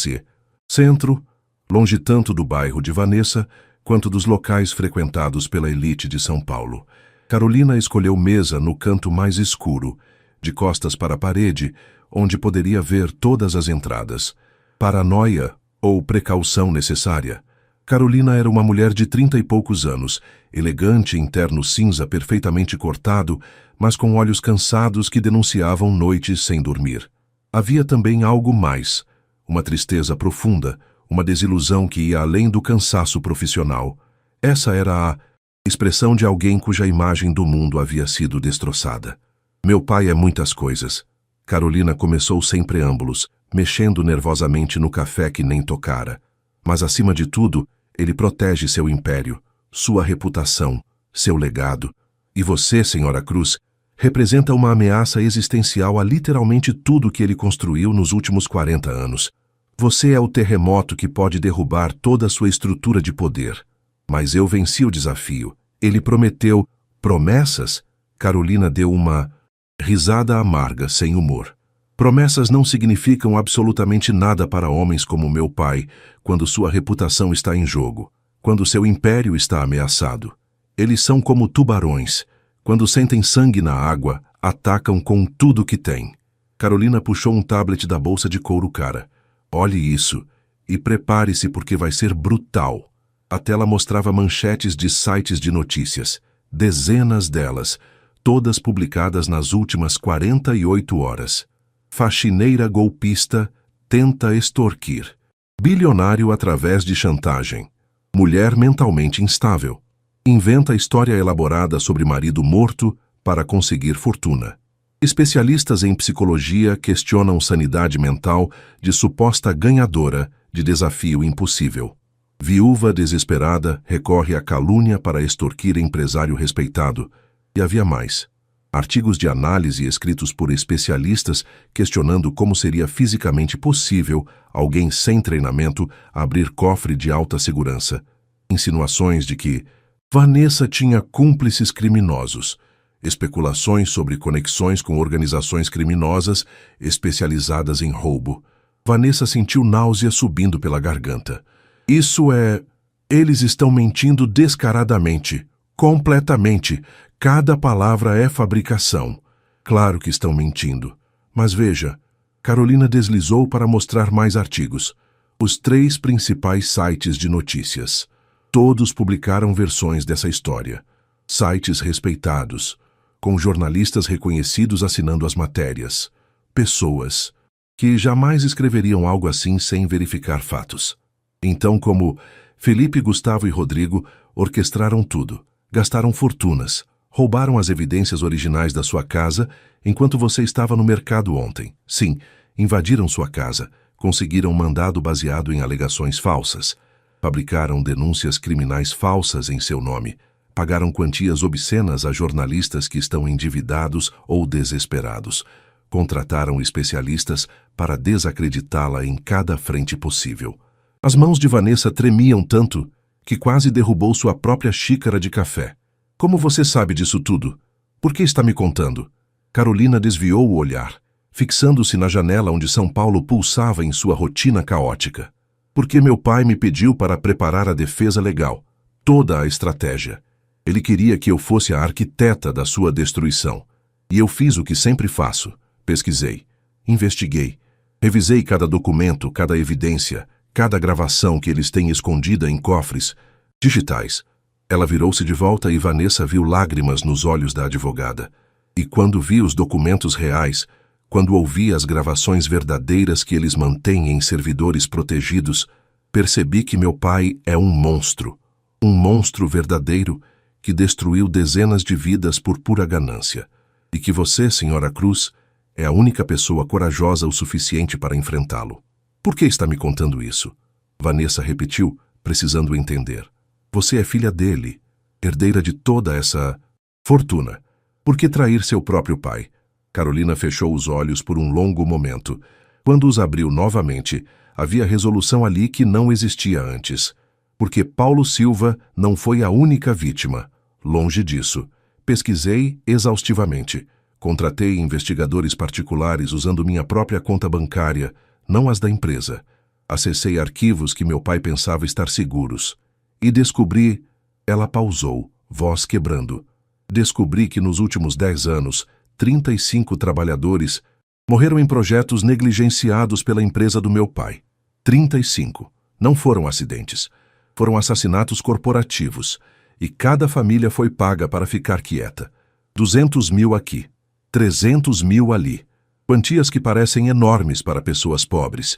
centro, longe tanto do bairro de Vanessa, quanto dos locais frequentados pela elite de São Paulo. Carolina escolheu mesa no canto mais escuro, de costas para a parede, onde poderia ver todas as entradas. Paranoia, ou precaução necessária. Carolina era uma mulher de 30 e poucos anos, elegante em terno cinza perfeitamente cortado, mas com olhos cansados que denunciavam noites sem dormir. Havia também algo mais, uma tristeza profunda, uma desilusão que ia além do cansaço profissional. Essa era a expressão de alguém cuja imagem do mundo havia sido destroçada. Meu pai é muitas coisas. Carolina começou sem preâmbulos, mexendo nervosamente no café que nem tocara. Mas, acima de tudo, ele protege seu império, sua reputação, seu legado. E você, Senhora Cruz, representa uma ameaça existencial a literalmente tudo que ele construiu nos últimos 40 anos. Você é o terremoto que pode derrubar toda a sua estrutura de poder. Mas eu venci o desafio. Ele prometeu promessas? Carolina deu uma risada amarga, sem humor. Promessas não significam absolutamente nada para homens como meu pai, quando sua reputação está em jogo, quando seu império está ameaçado. Eles são como tubarões. Quando sentem sangue na água, atacam com tudo que têm. Carolina puxou um tablet da bolsa de couro cara. Olhe isso e prepare-se porque vai ser brutal. A tela mostrava manchetes de sites de notícias, dezenas delas, todas publicadas nas últimas 48 horas. Faxineira golpista tenta extorquir. Bilionário através de chantagem. Mulher mentalmente instável. Inventa história elaborada sobre marido morto para conseguir fortuna. Especialistas em psicologia questionam sanidade mental de suposta ganhadora de desafio impossível. Viúva desesperada recorre à calúnia para extorquir empresário respeitado. E havia mais. Artigos de análise escritos por especialistas questionando como seria fisicamente possível alguém sem treinamento abrir cofre de alta segurança. Insinuações de que Vanessa tinha cúmplices criminosos. Especulações sobre conexões com organizações criminosas especializadas em roubo. Vanessa sentiu náusea subindo pela garganta. Isso é... Eles estão mentindo descaradamente, completamente. Cada palavra é fabricação. Claro que estão mentindo. Mas veja, Carolina deslizou para mostrar mais artigos. Os 3 principais sites de notícias. Todos publicaram versões dessa história. Sites respeitados, com jornalistas reconhecidos assinando as matérias. Pessoas que jamais escreveriam algo assim sem verificar fatos. Então, como Felipe, Gustavo e Rodrigo orquestraram tudo, gastaram fortunas, roubaram as evidências originais da sua casa enquanto você estava no mercado ontem. Sim, invadiram sua casa, conseguiram mandado baseado em alegações falsas, fabricaram denúncias criminais falsas em seu nome, pagaram quantias obscenas a jornalistas que estão endividados ou desesperados, contrataram especialistas para desacreditá-la em cada frente possível. As mãos de Vanessa tremiam tanto que quase derrubou sua própria xícara de café. Como você sabe disso tudo? Por que está me contando? Carolina desviou o olhar, fixando-se na janela onde São Paulo pulsava em sua rotina caótica. Porque meu pai me pediu para preparar a defesa legal, toda a estratégia. Ele queria que eu fosse a arquiteta da sua destruição. E eu fiz o que sempre faço. Pesquisei, investiguei, revisei cada documento, cada evidência, cada gravação que eles têm escondida em cofres digitais. Ela virou-se de volta e Vanessa viu lágrimas nos olhos da advogada. E quando vi os documentos reais, quando ouvi as gravações verdadeiras que eles mantêm em servidores protegidos, percebi que meu pai é um monstro verdadeiro que destruiu dezenas de vidas por pura ganância. E que você, Senhora Cruz, é a única pessoa corajosa o suficiente para enfrentá-lo. Por que está me contando isso? Vanessa repetiu, precisando entender. Você é filha dele, herdeira de toda essa fortuna. Por que trair seu próprio pai? Carolina fechou os olhos por um longo momento. Quando os abriu novamente, havia resolução ali que não existia antes. Porque Paulo Silva não foi a única vítima. Longe disso. Pesquisei exaustivamente. Contratei investigadores particulares usando minha própria conta bancária, não as da empresa. Acessei arquivos que meu pai pensava estar seguros. E descobri... Ela pausou, voz quebrando. Descobri que nos últimos 10 anos, 35 trabalhadores morreram em projetos negligenciados pela empresa do meu pai. 35. Não foram acidentes. Foram assassinatos corporativos. E cada família foi paga para ficar quieta. 200 mil aqui. 300 mil ali. Quantias que parecem enormes para pessoas pobres,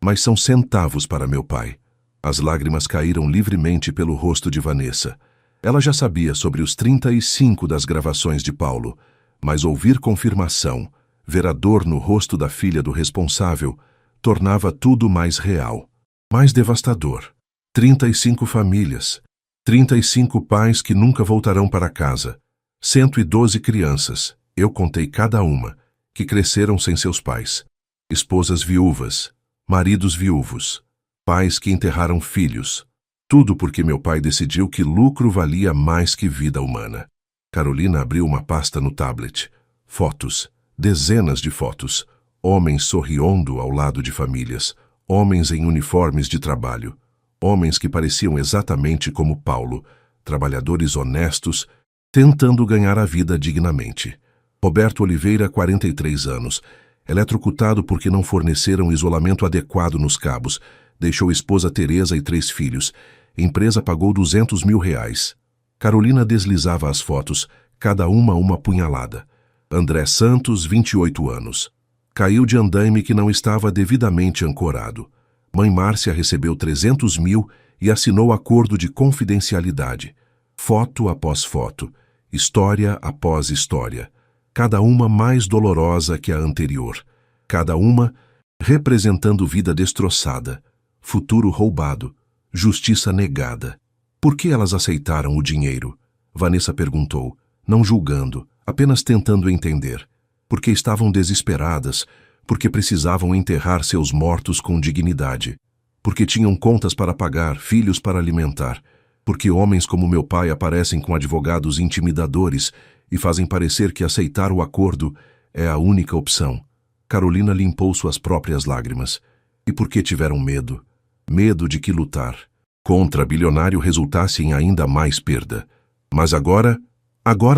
mas são centavos para meu pai. As lágrimas caíram livremente pelo rosto de Vanessa. Ela já sabia sobre os 35 das gravações de Paulo, mas ouvir confirmação, ver a dor no rosto da filha do responsável, tornava tudo mais real, mais devastador. 35 famílias, 35 pais que nunca voltarão para casa, 112 crianças, eu contei cada uma, que cresceram sem seus pais. Esposas viúvas, maridos viúvos, pais que enterraram filhos. Tudo porque meu pai decidiu que lucro valia mais que vida humana. Carolina abriu uma pasta no tablet. Fotos, dezenas de fotos. Homens sorrindo ao lado de famílias. Homens em uniformes de trabalho. Homens que pareciam exatamente como Paulo. Trabalhadores honestos, tentando ganhar a vida dignamente. Roberto Oliveira, 43 anos. Eletrocutado porque não forneceram isolamento adequado nos cabos. Deixou esposa Teresa e 3 filhos. Empresa pagou 200 mil reais. Carolina deslizava as fotos, cada uma punhalada. André Santos, 28 anos. Caiu de andaime que não estava devidamente ancorado. Mãe Márcia recebeu 300 mil e assinou acordo de confidencialidade. Foto após foto, história após história. Cada uma mais dolorosa que a anterior. Cada uma representando vida destroçada, futuro roubado, justiça negada. Por que elas aceitaram o dinheiro? Vanessa perguntou, não julgando, apenas tentando entender. Porque estavam desesperadas, porque precisavam enterrar seus mortos com dignidade. Porque tinham contas para pagar, filhos para alimentar. Porque homens como meu pai aparecem com advogados intimidadores e fazem parecer que aceitar o acordo é a única opção. Carolina limpou suas próprias lágrimas. E por que tiveram medo? Medo de que lutar contra bilionário resultasse em ainda mais perda. Mas agora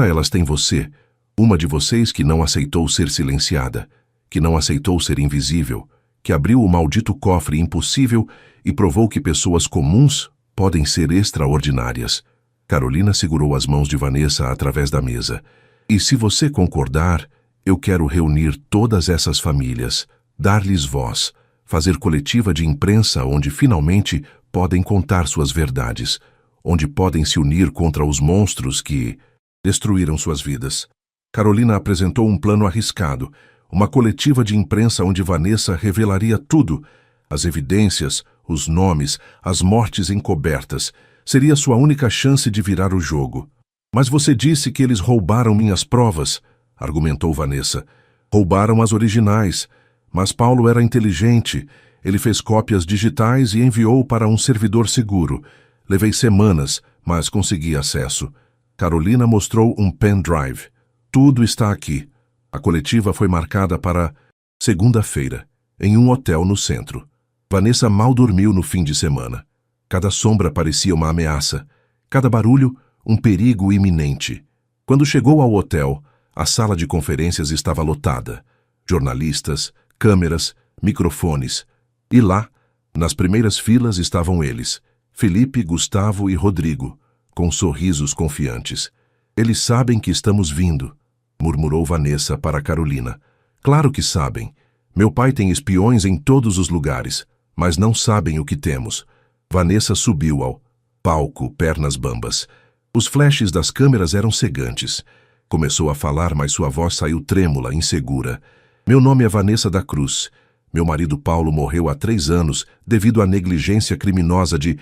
elas têm você, uma de vocês que não aceitou ser silenciada, que não aceitou ser invisível, que abriu o maldito cofre impossível e provou que pessoas comuns podem ser extraordinárias. Carolina segurou as mãos de Vanessa através da mesa. E se você concordar, eu quero reunir todas essas famílias, dar-lhes voz, fazer coletiva de imprensa onde finalmente podem contar suas verdades, onde podem se unir contra os monstros que destruíram suas vidas. Carolina apresentou um plano arriscado, uma coletiva de imprensa onde Vanessa revelaria tudo, as evidências, os nomes, as mortes encobertas. Seria sua única chance de virar o jogo. Mas você disse que eles roubaram minhas provas, argumentou Vanessa. Roubaram as originais, mas Paulo era inteligente. Ele fez cópias digitais e enviou para um servidor seguro. Levei semanas, mas consegui acesso. Carolina mostrou um pendrive. Tudo está aqui. A coletiva foi marcada para segunda-feira, em um hotel no centro. Vanessa mal dormiu no fim de semana. Cada sombra parecia uma ameaça. Cada barulho, um perigo iminente. Quando chegou ao hotel, a sala de conferências estava lotada. Jornalistas, câmeras, microfones. E lá, nas primeiras filas estavam eles, Felipe, Gustavo e Rodrigo, com sorrisos confiantes. Eles sabem que estamos vindo, murmurou Vanessa para Carolina. Claro que sabem. Meu pai tem espiões em todos os lugares, mas não sabem o que temos. Vanessa subiu ao palco, pernas bambas. Os flashes das câmeras eram cegantes. Começou a falar, mas sua voz saiu trêmula, insegura. Meu nome é Vanessa da Cruz. Meu marido Paulo morreu há 3 anos devido à negligência criminosa de...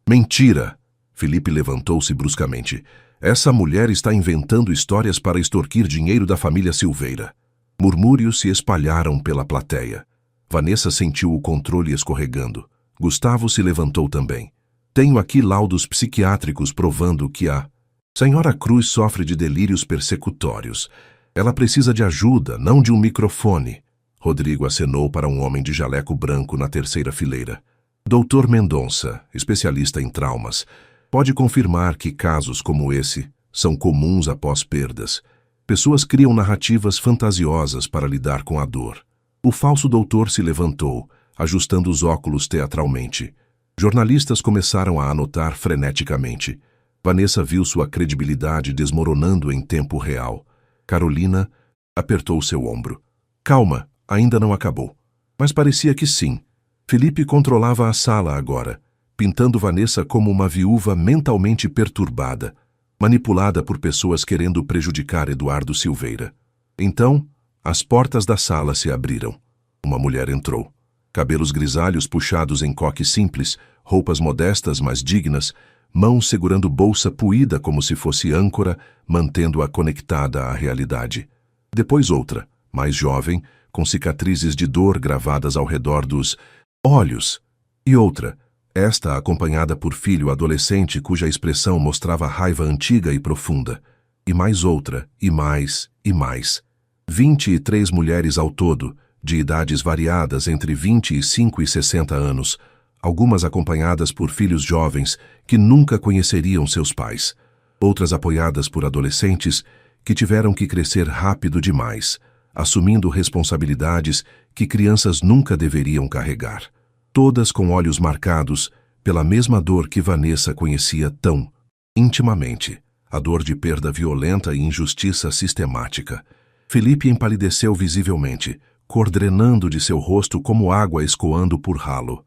Mentira! Felipe levantou-se bruscamente. Essa mulher está inventando histórias para extorquir dinheiro da família Silveira. Murmúrios se espalharam pela plateia. Vanessa sentiu o controle escorregando. Gustavo se levantou também. Tenho aqui laudos psiquiátricos provando que a Senhora Cruz sofre de delírios persecutórios. Ela precisa de ajuda, não de um microfone. Rodrigo acenou para um homem de jaleco branco na terceira fileira. Doutor Mendonça, especialista em traumas, pode confirmar que casos como esse são comuns após perdas. Pessoas criam narrativas fantasiosas para lidar com a dor. O falso doutor se levantou, ajustando os óculos teatralmente. Jornalistas começaram a anotar freneticamente. Vanessa viu sua credibilidade desmoronando em tempo real. Carolina apertou seu ombro. Calma, ainda não acabou. Mas parecia que sim. Felipe controlava a sala agora, pintando Vanessa como uma viúva mentalmente perturbada, manipulada por pessoas querendo prejudicar Eduardo Silveira. Então, as portas da sala se abriram. Uma mulher entrou. Cabelos grisalhos puxados em coque simples, roupas modestas mas dignas, mãos segurando bolsa puída como se fosse âncora, mantendo-a conectada à realidade. Depois outra, mais jovem, com cicatrizes de dor gravadas ao redor dos olhos. E outra, esta acompanhada por filho adolescente cuja expressão mostrava raiva antiga e profunda. E mais outra, e mais, e mais. 23 mulheres ao todo, de idades variadas entre 25 e 60 anos, algumas acompanhadas por filhos jovens que nunca conheceriam seus pais, outras apoiadas por adolescentes que tiveram que crescer rápido demais, assumindo responsabilidades que crianças nunca deveriam carregar. Todas com olhos marcados pela mesma dor que Vanessa conhecia tão intimamente, a dor de perda violenta e injustiça sistemática. Felipe empalideceu visivelmente, cor drenando de seu rosto como água escoando por ralo.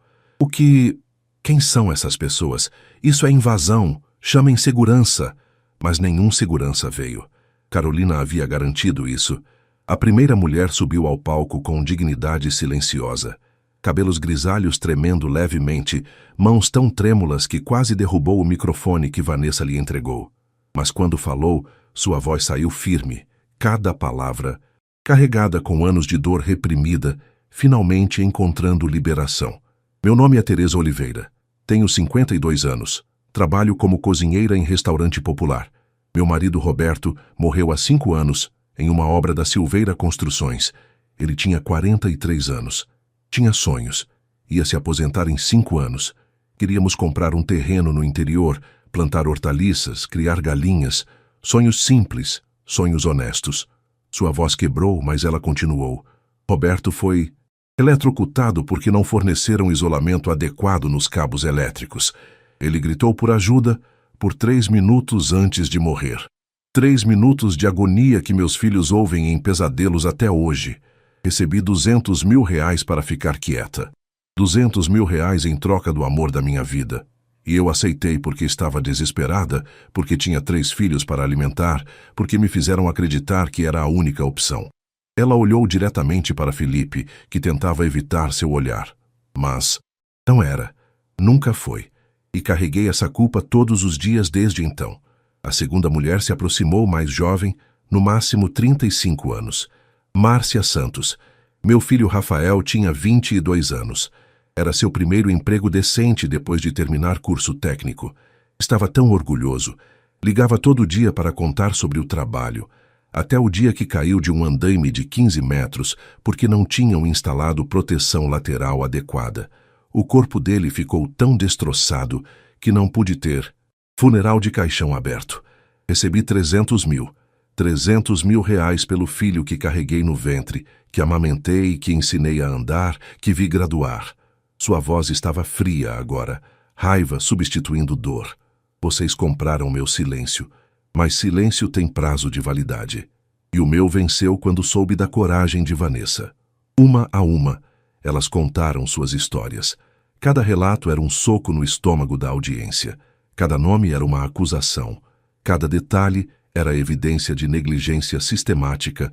Quem são essas pessoas? Isso é invasão. Chamem segurança. Mas nenhum segurança veio. Carolina havia garantido isso. A primeira mulher subiu ao palco com dignidade silenciosa. Cabelos grisalhos tremendo levemente, mãos tão trêmulas que quase derrubou o microfone que Vanessa lhe entregou. Mas quando falou, sua voz saiu firme, cada palavra, carregada com anos de dor reprimida, finalmente encontrando liberação. Meu nome é Teresa Oliveira. Tenho 52 anos. Trabalho como cozinheira em restaurante popular. Meu marido Roberto morreu há 5 anos em uma obra da Silveira Construções. Ele tinha 43 anos. Tinha sonhos. Ia se aposentar em 5 anos. Queríamos comprar um terreno no interior, plantar hortaliças, criar galinhas. Sonhos simples, sonhos honestos. Sua voz quebrou, mas ela continuou. Roberto foi eletrocutado porque não forneceram isolamento adequado nos cabos elétricos. Ele gritou por ajuda por 3 minutos antes de morrer. 3 minutos de agonia que meus filhos ouvem em pesadelos até hoje. Recebi R$200 mil para ficar quieta. R$200 mil em troca do amor da minha vida. E eu aceitei porque estava desesperada, porque tinha 3 filhos para alimentar, porque me fizeram acreditar que era a única opção. Ela olhou diretamente para Felipe, que tentava evitar seu olhar. Mas não era. Nunca foi. E carreguei essa culpa todos os dias desde então. A segunda mulher se aproximou mais jovem, no máximo 35 anos. Márcia Santos. Meu filho Rafael tinha 22 anos. Era seu primeiro emprego decente depois de terminar curso técnico. Estava tão orgulhoso. Ligava todo dia para contar sobre o trabalho. Até o dia que caiu de um andaime de 15 metros porque não tinham instalado proteção lateral adequada. O corpo dele ficou tão destroçado que não pude ter funeral de caixão aberto. Recebi R$300 mil. R$300 mil pelo filho que carreguei no ventre, que amamentei, que ensinei a andar, que vi graduar. Sua voz estava fria agora, raiva substituindo dor. Vocês compraram meu silêncio, mas silêncio tem prazo de validade. E o meu venceu quando soube da coragem de Vanessa. Uma a uma, elas contaram suas histórias. Cada relato era um soco no estômago da audiência. Cada nome era uma acusação. Cada detalhe era evidência de negligência sistemática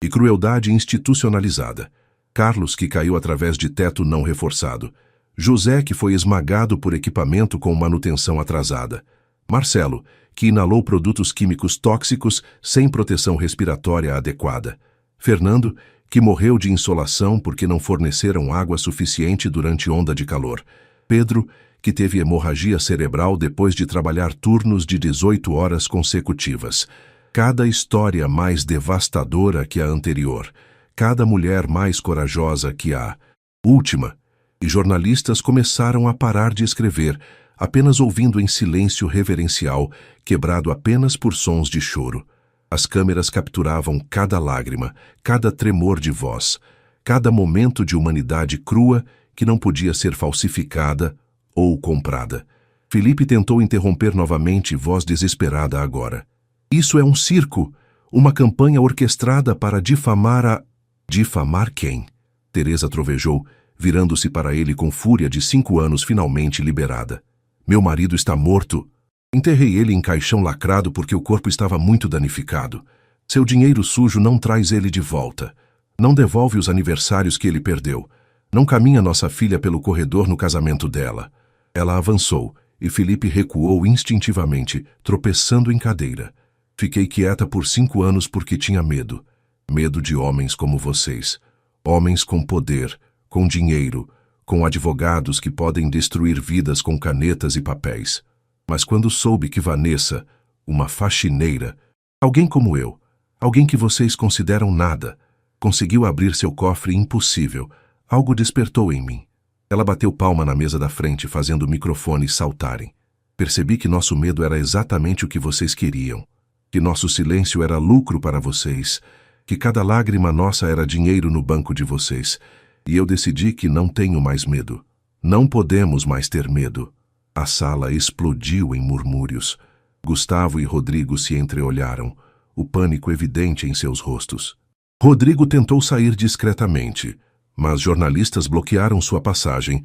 e crueldade institucionalizada. Carlos, que caiu através de teto não reforçado. José, que foi esmagado por equipamento com manutenção atrasada. Marcelo, que inalou produtos químicos tóxicos sem proteção respiratória adequada. Fernando, que morreu de insolação porque não forneceram água suficiente durante onda de calor. Pedro, que teve hemorragia cerebral depois de trabalhar turnos de 18 horas consecutivas. Cada história mais devastadora que a anterior. Cada mulher mais corajosa que a última. E jornalistas começaram a parar de escrever, apenas ouvindo em silêncio reverencial, quebrado apenas por sons de choro. As câmeras capturavam cada lágrima, cada tremor de voz, cada momento de humanidade crua que não podia ser falsificada ou comprada. Felipe tentou interromper novamente, voz desesperada agora. Isso é um circo, uma campanha orquestrada para difamar a... Difamar quem? Teresa trovejou, virando-se para ele com fúria de 5 anos finalmente liberada. Meu marido está morto. Enterrei ele em caixão lacrado porque o corpo estava muito danificado. Seu dinheiro sujo não traz ele de volta. Não devolve os aniversários que ele perdeu. Não caminha nossa filha pelo corredor no casamento dela. Ela avançou, e Felipe recuou instintivamente, tropeçando em cadeira. Fiquei quieta por 5 anos porque tinha medo. Medo de homens como vocês. Homens com poder, com dinheiro, com advogados que podem destruir vidas com canetas e papéis. Mas quando soube que Vanessa, uma faxineira, alguém como eu, alguém que vocês consideram nada, conseguiu abrir seu cofre impossível, algo despertou em mim. Ela bateu palma na mesa da frente, fazendo o microfone saltarem. Percebi que nosso medo era exatamente o que vocês queriam, que nosso silêncio era lucro para vocês, que cada lágrima nossa era dinheiro no banco de vocês, e eu decidi que não tenho mais medo. Não podemos mais ter medo. A sala explodiu em murmúrios. Gustavo e Rodrigo se entreolharam, o pânico evidente em seus rostos. Rodrigo tentou sair discretamente, mas jornalistas bloquearam sua passagem,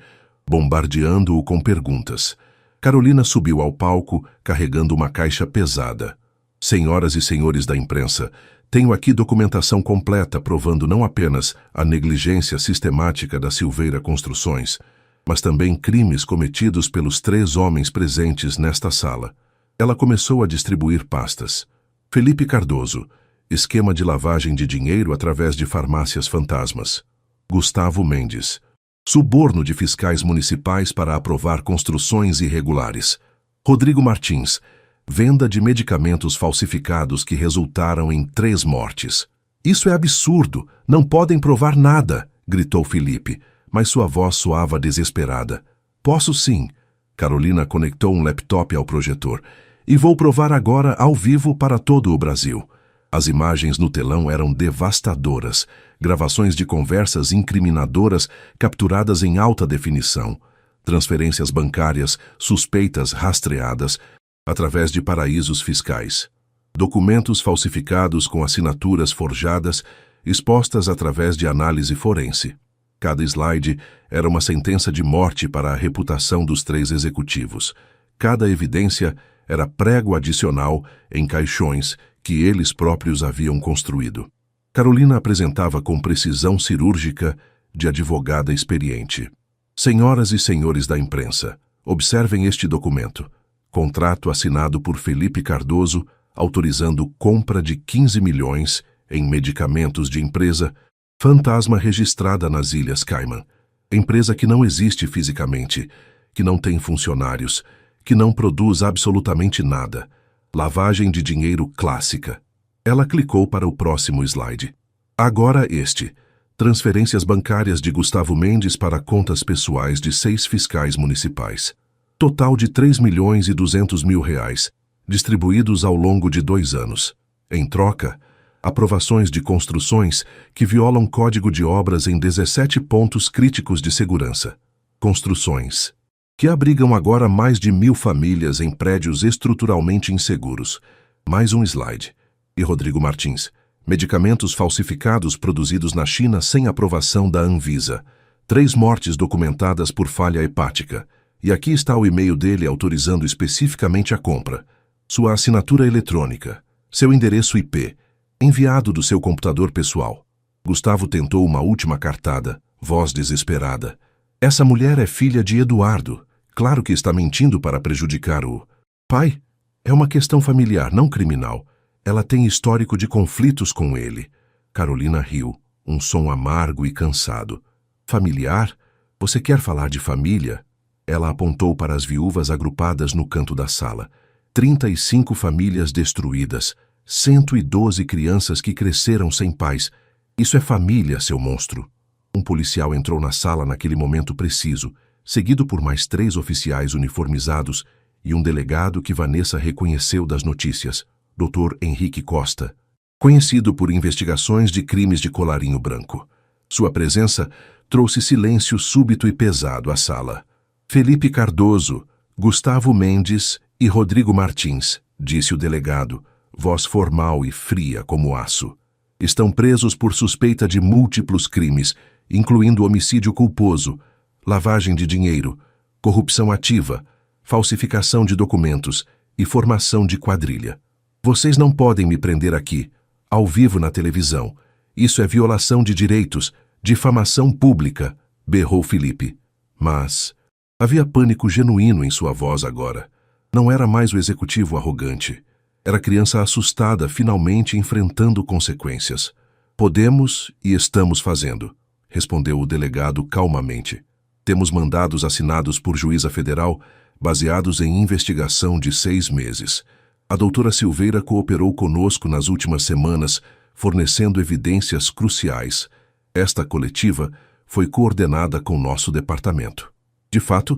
bombardeando-o com perguntas. Carolina subiu ao palco, carregando uma caixa pesada. Senhoras e senhores da imprensa, tenho aqui documentação completa provando não apenas a negligência sistemática da Silveira Construções, mas também crimes cometidos pelos 3 homens presentes nesta sala. Ela começou a distribuir pastas. Felipe Cardoso, esquema de lavagem de dinheiro através de farmácias fantasmas. Gustavo Mendes, suborno de fiscais municipais para aprovar construções irregulares. Rodrigo Martins, venda de medicamentos falsificados que resultaram em 3 mortes. Isso é absurdo, não podem provar nada, gritou Felipe, mas sua voz soava desesperada. Posso sim. Carolina conectou um laptop ao projetor. E vou provar agora ao vivo para todo o Brasil. As imagens no telão eram devastadoras, gravações de conversas incriminadoras capturadas em alta definição, transferências bancárias suspeitas rastreadas através de paraísos fiscais, documentos falsificados com assinaturas forjadas expostas através de análise forense. Cada slide era uma sentença de morte para a reputação dos 3 executivos. Cada evidência era prego adicional em caixões que eles próprios haviam construído. Carolina apresentava com precisão cirúrgica de advogada experiente. Senhoras e senhores da imprensa, observem este documento. Contrato assinado por Felipe Cardoso, autorizando compra de 15 milhões em medicamentos de empresa fantasma registrada nas Ilhas Cayman. Empresa que não existe fisicamente, que não tem funcionários, que não produz absolutamente nada. Lavagem de dinheiro clássica. Ela clicou para o próximo slide. Agora este. Transferências bancárias de Gustavo Mendes para contas pessoais de 6 fiscais municipais. Total de 3.200.000 reais, distribuídos ao longo de 2 anos. Em troca, aprovações de construções que violam código de obras em 17 pontos críticos de segurança. Construções que abrigam agora mais de 1.000 famílias em prédios estruturalmente inseguros. Mais um slide. E Rodrigo Martins. Medicamentos falsificados produzidos na China sem aprovação da Anvisa. 3 mortes documentadas por falha hepática. E aqui está o e-mail dele autorizando especificamente a compra. Sua assinatura eletrônica. Seu endereço IP. Enviado do seu computador pessoal. Gustavo tentou uma última cartada, voz desesperada. Essa mulher é filha de Eduardo. Claro que está mentindo para prejudicar o pai. É uma questão familiar, não criminal. Ela tem histórico de conflitos com ele. Carolina riu, um som amargo e cansado. Familiar? Você quer falar de família? Ela apontou para as viúvas agrupadas no canto da sala. 35 famílias destruídas. 112 crianças que cresceram sem pais. Isso é família, seu monstro. Um policial entrou na sala naquele momento preciso, seguido por mais 3 oficiais uniformizados e um delegado que Vanessa reconheceu das notícias, Dr. Henrique Costa, conhecido por investigações de crimes de colarinho branco. Sua presença trouxe silêncio súbito e pesado à sala. Felipe Cardoso, Gustavo Mendes e Rodrigo Martins, disse o delegado, voz formal e fria como aço. Estão presos por suspeita de múltiplos crimes, incluindo homicídio culposo, lavagem de dinheiro, corrupção ativa, falsificação de documentos e formação de quadrilha. Vocês não podem me prender aqui, ao vivo na televisão. Isso é violação de direitos, difamação pública, berrou Felipe. Mas havia pânico genuíno em sua voz agora. Não era mais o executivo arrogante. Era a criança assustada finalmente enfrentando consequências. Podemos e estamos fazendo, respondeu o delegado calmamente. Temos mandados assinados por juíza federal baseados em investigação de 6 meses. A doutora Silveira cooperou conosco nas últimas semanas, fornecendo evidências cruciais. Esta coletiva foi coordenada com nosso departamento. De fato,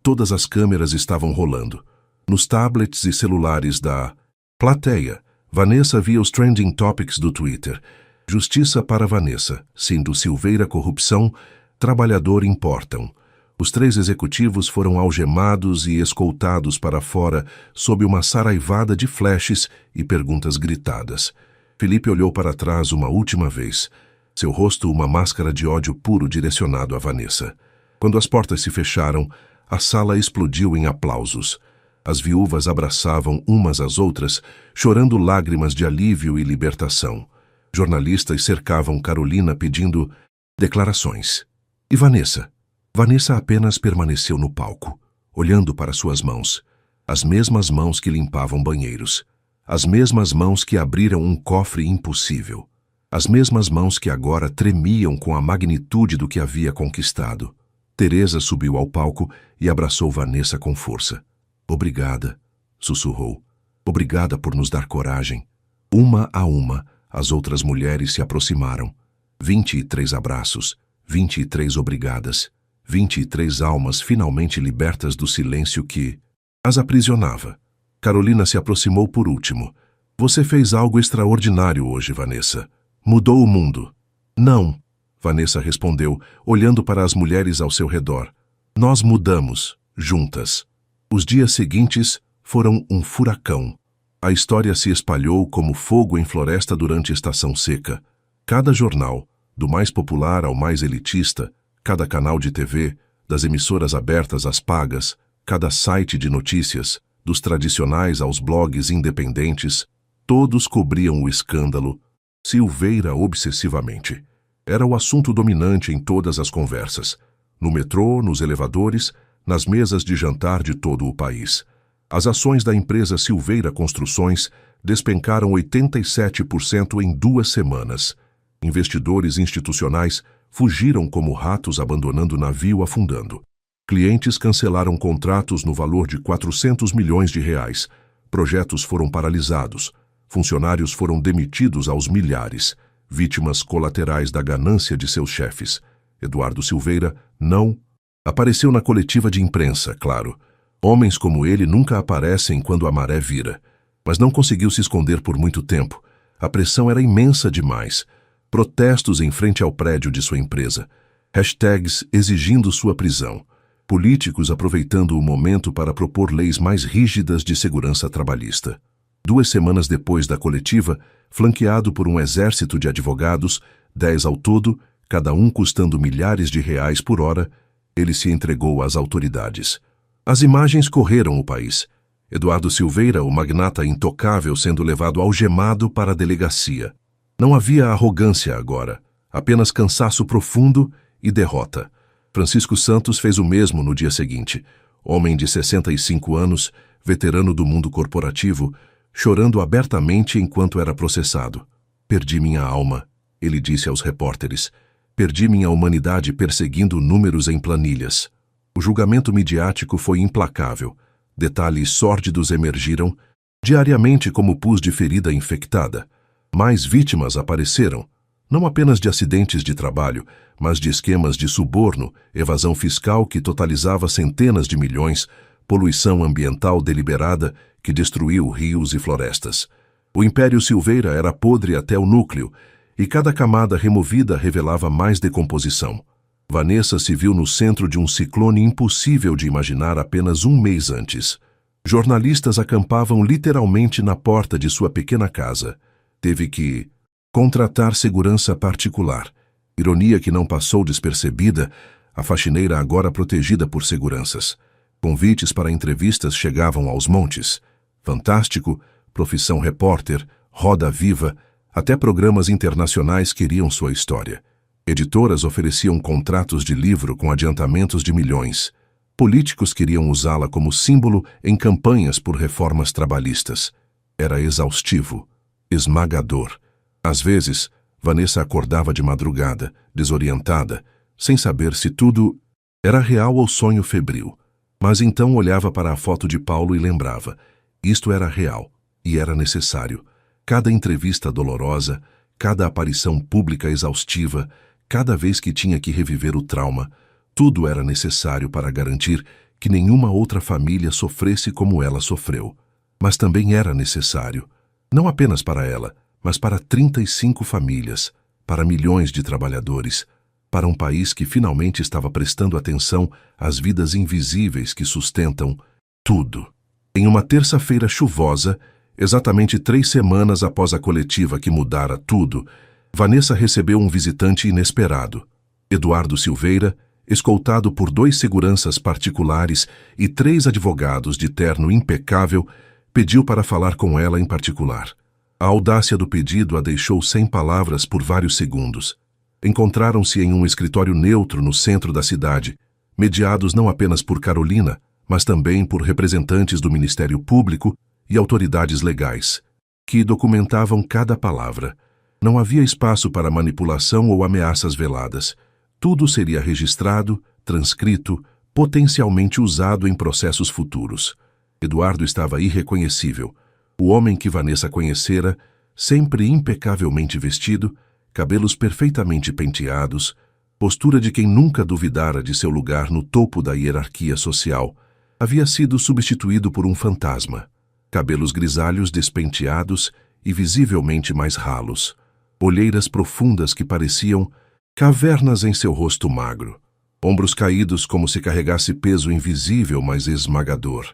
todas as câmeras estavam rolando. Nos tablets e celulares da plateia, Vanessa via os trending topics do Twitter. Justiça para Vanessa, Cindo Silveira corrupção, trabalhador importam. Os 3 executivos foram algemados e escoltados para fora sob uma saraivada de flashes e perguntas gritadas. Felipe olhou para trás uma última vez, seu rosto uma máscara de ódio puro direcionado a Vanessa. Quando as portas se fecharam, a sala explodiu em aplausos. As viúvas abraçavam umas às outras, chorando lágrimas de alívio e libertação. Jornalistas cercavam Carolina pedindo declarações. E Vanessa? Vanessa apenas permaneceu no palco, olhando para suas mãos. As mesmas mãos que limpavam banheiros. As mesmas mãos que abriram um cofre impossível. As mesmas mãos que agora tremiam com a magnitude do que havia conquistado. Teresa subiu ao palco e abraçou Vanessa com força. Obrigada, sussurrou. Obrigada por nos dar coragem. Uma a uma, as outras mulheres se aproximaram. 23 abraços, 23 obrigadas. 23 almas finalmente libertas do silêncio que as aprisionava. Carolina se aproximou por último. Você fez algo extraordinário hoje, Vanessa. Mudou o mundo. Não, Vanessa respondeu, olhando para as mulheres ao seu redor. Nós mudamos, juntas. Os dias seguintes foram um furacão. A história se espalhou como fogo em floresta durante a estação seca. Cada jornal, do mais popular ao mais elitista, cada canal de TV, das emissoras abertas às pagas, cada site de notícias, dos tradicionais aos blogs independentes, todos cobriam o escândalo. Silveira obsessivamente. Era o assunto dominante em todas as conversas. No metrô, nos elevadores, nas mesas de jantar de todo o país. As ações da empresa Silveira Construções despencaram 87% em 2 semanas. Investidores institucionais fugiram como ratos abandonando navio afundando. Clientes cancelaram contratos no valor de 400 milhões de reais. Projetos foram paralisados. Funcionários foram demitidos aos milhares. Vítimas colaterais da ganância de seus chefes. Eduardo Silveira não apareceu na coletiva de imprensa, claro. Homens como ele nunca aparecem quando a maré vira. Mas não conseguiu se esconder por muito tempo. A pressão era imensa demais. Protestos em frente ao prédio de sua empresa. Hashtags exigindo sua prisão. Políticos aproveitando o momento para propor leis mais rígidas de segurança trabalhista. 2 semanas depois da coletiva, flanqueado por um exército de advogados, 10 ao todo, cada um custando milhares de reais por hora, ele se entregou às autoridades. As imagens correram o país. Eduardo Silveira, o magnata intocável, sendo levado algemado para a delegacia. Não havia arrogância agora, apenas cansaço profundo e derrota. Francisco Santos fez o mesmo no dia seguinte. Homem de 65 anos, veterano do mundo corporativo, chorando abertamente enquanto era processado. Perdi minha alma, ele disse aos repórteres. Perdi minha humanidade perseguindo números em planilhas. O julgamento midiático foi implacável. Detalhes sórdidos emergiram, diariamente como pus de ferida infectada. Mais vítimas apareceram, não apenas de acidentes de trabalho, mas de esquemas de suborno, evasão fiscal que totalizava centenas de milhões, poluição ambiental deliberada que destruiu rios e florestas. O Império Silveira era podre até o núcleo, e cada camada removida revelava mais decomposição. Vanessa se viu no centro de um ciclone impossível de imaginar apenas um mês antes. Jornalistas acampavam literalmente na porta de sua pequena casa. Teve que contratar segurança particular. Ironia que não passou despercebida, a faxineira agora protegida por seguranças. Convites para entrevistas chegavam aos montes. Fantástico, Profissão Repórter, Roda Viva, até programas internacionais queriam sua história. Editoras ofereciam contratos de livro com adiantamentos de milhões. Políticos queriam usá-la como símbolo em campanhas por reformas trabalhistas. Era exaustivo, esmagador. Às vezes, Vanessa acordava de madrugada, desorientada, sem saber se tudo era real ou sonho febril. Mas então olhava para a foto de Paulo e lembrava. Isto era real e era necessário. Cada entrevista dolorosa, cada aparição pública exaustiva, cada vez que tinha que reviver o trauma, tudo era necessário para garantir que nenhuma outra família sofresse como ela sofreu. Mas também era necessário, não apenas para ela, mas para 35 famílias, para milhões de trabalhadores, para um país que finalmente estava prestando atenção às vidas invisíveis que sustentam tudo. Em uma terça-feira chuvosa, exatamente 3 semanas após a coletiva que mudara tudo, Vanessa recebeu um visitante inesperado. Eduardo Silveira, escoltado por 2 seguranças particulares e 3 advogados de terno impecável, pediu para falar com ela em particular. A audácia do pedido a deixou sem palavras por vários segundos. Encontraram-se em um escritório neutro no centro da cidade, mediados não apenas por Carolina, mas também por representantes do Ministério Público e autoridades legais, que documentavam cada palavra. Não havia espaço para manipulação ou ameaças veladas. Tudo seria registrado, transcrito, potencialmente usado em processos futuros. Eduardo estava irreconhecível. O homem que Vanessa conhecera, sempre impecavelmente vestido, cabelos perfeitamente penteados, postura de quem nunca duvidara de seu lugar no topo da hierarquia social, havia sido substituído por um fantasma. Cabelos grisalhos despenteados e visivelmente mais ralos. Olheiras profundas que pareciam cavernas em seu rosto magro. Ombros caídos como se carregasse peso invisível, mas esmagador.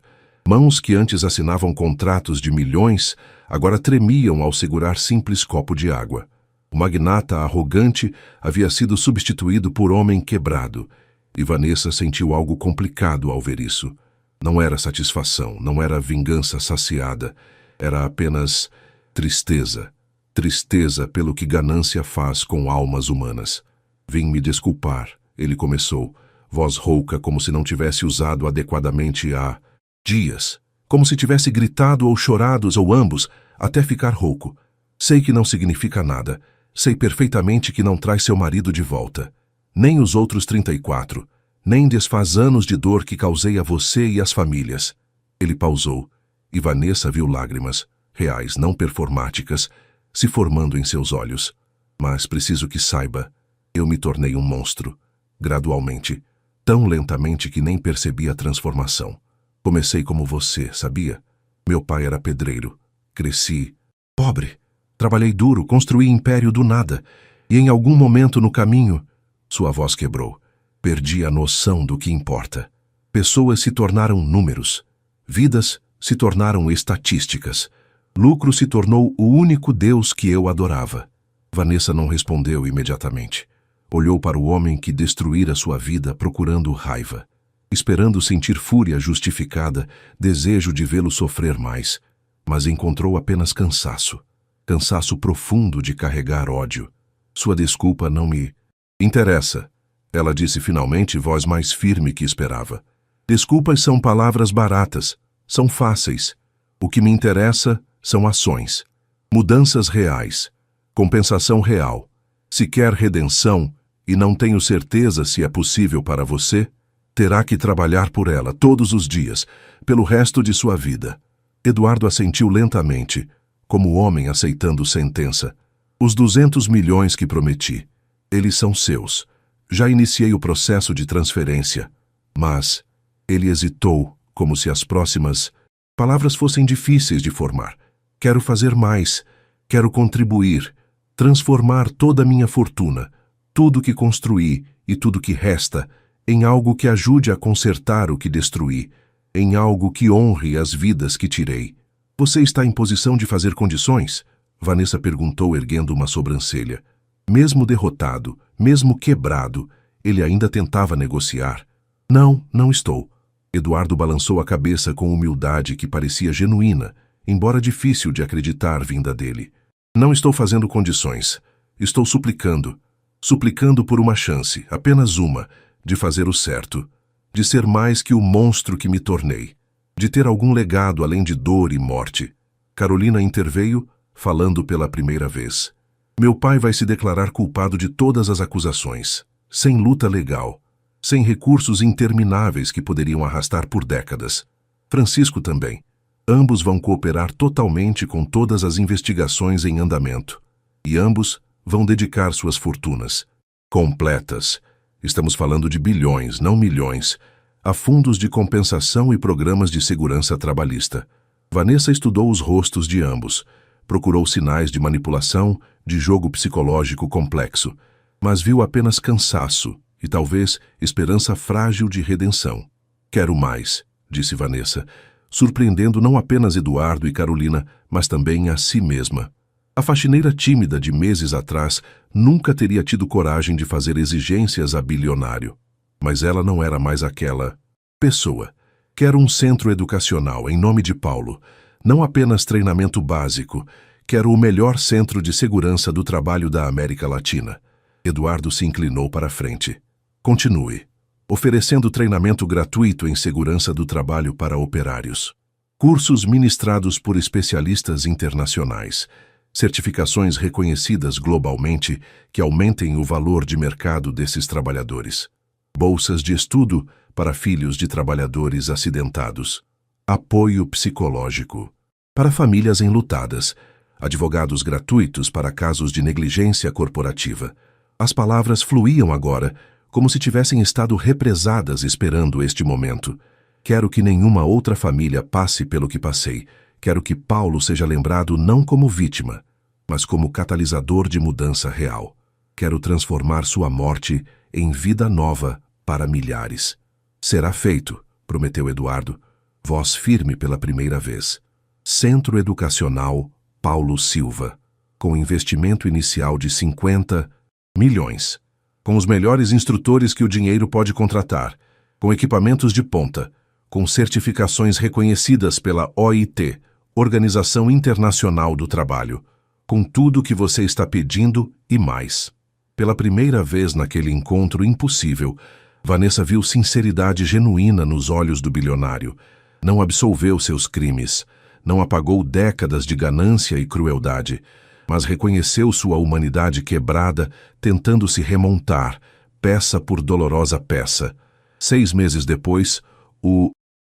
Mãos que antes assinavam contratos de milhões, agora tremiam ao segurar simples copo de água. O magnata arrogante havia sido substituído por homem quebrado, e Vanessa sentiu algo complicado ao ver isso. Não era satisfação, não era vingança saciada, era apenas tristeza. Tristeza pelo que ganância faz com almas humanas. Vim me desculpar, ele começou, voz rouca como se não tivesse usado adequadamente há dias, como se tivesse gritado ou chorado ou ambos, até ficar rouco. Sei que não significa nada, sei perfeitamente que não traz seu marido de volta. Nem os outros 34, nem desfaz anos de dor que causei a você e às famílias. Ele pausou, e Vanessa viu lágrimas, reais, não performáticas, se formando em seus olhos. Mas preciso que saiba, eu me tornei um monstro, gradualmente, tão lentamente que nem percebi a transformação. Comecei como você, sabia? Meu pai era pedreiro. Cresci pobre. Trabalhei duro, construí império do nada. E em algum momento no caminho, sua voz quebrou. Perdi a noção do que importa. Pessoas se tornaram números. Vidas se tornaram estatísticas. Lucro se tornou o único Deus que eu adorava. Vanessa não respondeu imediatamente. Olhou para o homem que destruíra sua vida procurando raiva. Esperando sentir fúria justificada, desejo de vê-lo sofrer mais. Mas encontrou apenas cansaço. Cansaço profundo de carregar ódio. Sua desculpa não me interessa. Ela disse finalmente, voz mais firme que esperava. Desculpas são palavras baratas, são fáceis. O que me interessa são ações, mudanças reais, compensação real. Se quer redenção, e não tenho certeza se é possível para você, terá que trabalhar por ela todos os dias, pelo resto de sua vida. Eduardo assentiu lentamente, como homem aceitando sentença. Os 200 milhões que prometi, eles são seus. Já iniciei o processo de transferência, mas ele hesitou, como se as próximas palavras fossem difíceis de formar. Quero fazer mais, quero contribuir, transformar toda a minha fortuna, tudo que construí e tudo que resta em algo que ajude a consertar o que destruí, em algo que honre as vidas que tirei. Você está em posição de fazer condições? Vanessa perguntou, erguendo uma sobrancelha. Mesmo derrotado, mesmo quebrado, ele ainda tentava negociar. Não, não estou. Eduardo balançou a cabeça com humildade que parecia genuína, embora difícil de acreditar vinda dele. Não estou fazendo condições. Estou suplicando. Suplicando por uma chance, apenas uma, de fazer o certo, de ser mais que o monstro que me tornei, de ter algum legado além de dor e morte. Carolina interveio, falando pela primeira vez. Meu pai vai se declarar culpado de todas as acusações, sem luta legal, sem recursos intermináveis que poderiam arrastar por décadas. Francisco também. Ambos vão cooperar totalmente com todas as investigações em andamento. E ambos vão dedicar suas fortunas, completas, estamos falando de bilhões, não milhões, a fundos de compensação e programas de segurança trabalhista. Vanessa estudou os rostos de ambos, procurou sinais de manipulação, de jogo psicológico complexo, mas viu apenas cansaço e talvez esperança frágil de redenção. Quero mais, disse Vanessa, surpreendendo não apenas Eduardo e Carolina, mas também a si mesma. A faxineira tímida de meses atrás nunca teria tido coragem de fazer exigências a bilionário. Mas ela não era mais aquela pessoa. Quero um centro educacional em nome de Paulo, não apenas treinamento básico. Quero o melhor centro de segurança do trabalho da América Latina. Eduardo se inclinou para a frente. Continue. Oferecendo treinamento gratuito em segurança do trabalho para operários. Cursos ministrados por especialistas internacionais. Certificações reconhecidas globalmente que aumentem o valor de mercado desses trabalhadores. Bolsas de estudo para filhos de trabalhadores acidentados. Apoio psicológico para famílias enlutadas. Advogados gratuitos para casos de negligência corporativa. As palavras fluíam agora, como se tivessem estado represadas esperando este momento. Quero que nenhuma outra família passe pelo que passei. Quero que Paulo seja lembrado não como vítima, mas como catalisador de mudança real. Quero transformar sua morte em vida nova para milhares. Será feito, prometeu Eduardo, voz firme pela primeira vez. Centro Educacional Paulo Silva, com investimento inicial de 50 milhões. Com os melhores instrutores que o dinheiro pode contratar, com equipamentos de ponta, com certificações reconhecidas pela OIT, Organização Internacional do Trabalho, com tudo o que você está pedindo e mais. Pela primeira vez naquele encontro impossível, Vanessa viu sinceridade genuína nos olhos do bilionário. Não absolveu seus crimes, não apagou décadas de ganância e crueldade, mas reconheceu sua humanidade quebrada, tentando se remontar, peça por dolorosa peça. 6 meses depois, o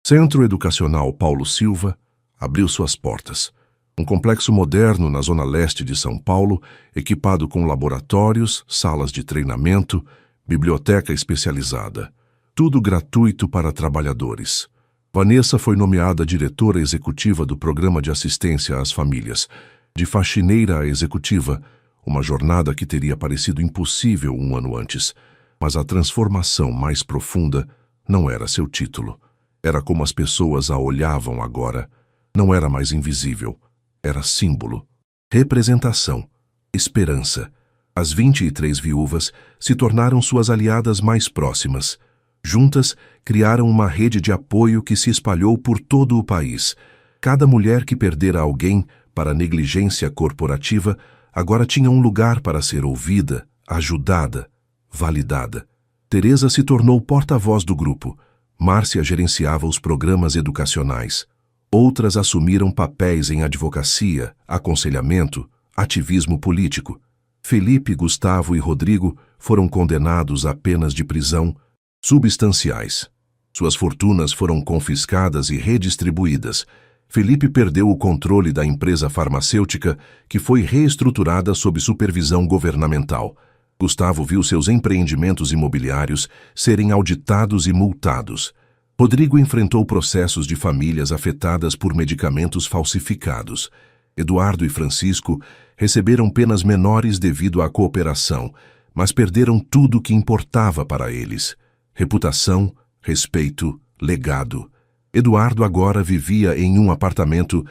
Centro Educacional Paulo Silva abriu suas portas. Um complexo moderno na zona leste de São Paulo, equipado com laboratórios, salas de treinamento, biblioteca especializada. Tudo gratuito para trabalhadores. Vanessa foi nomeada diretora executiva do Programa de Assistência às Famílias. De faxineira a executiva, uma jornada que teria parecido impossível um ano antes. Mas a transformação mais profunda não era seu título. Era como as pessoas a olhavam agora. Não era mais invisível. Era símbolo, representação, esperança. As 23 viúvas se tornaram suas aliadas mais próximas. Juntas, criaram uma rede de apoio que se espalhou por todo o país. Cada mulher que perdera alguém para negligência corporativa agora tinha um lugar para ser ouvida, ajudada, validada. Teresa se tornou porta-voz do grupo. Márcia gerenciava os programas educacionais. Outras assumiram papéis em advocacia, aconselhamento, ativismo político. Felipe, Gustavo e Rodrigo foram condenados a penas de prisão substanciais. Suas fortunas foram confiscadas e redistribuídas. Felipe perdeu o controle da empresa farmacêutica, que foi reestruturada sob supervisão governamental. Gustavo viu seus empreendimentos imobiliários serem auditados e multados. Rodrigo enfrentou processos de famílias afetadas por medicamentos falsificados. Eduardo e Francisco receberam penas menores devido à cooperação, mas perderam tudo o que importava para eles: reputação, respeito, legado. Eduardo agora vivia em um apartamento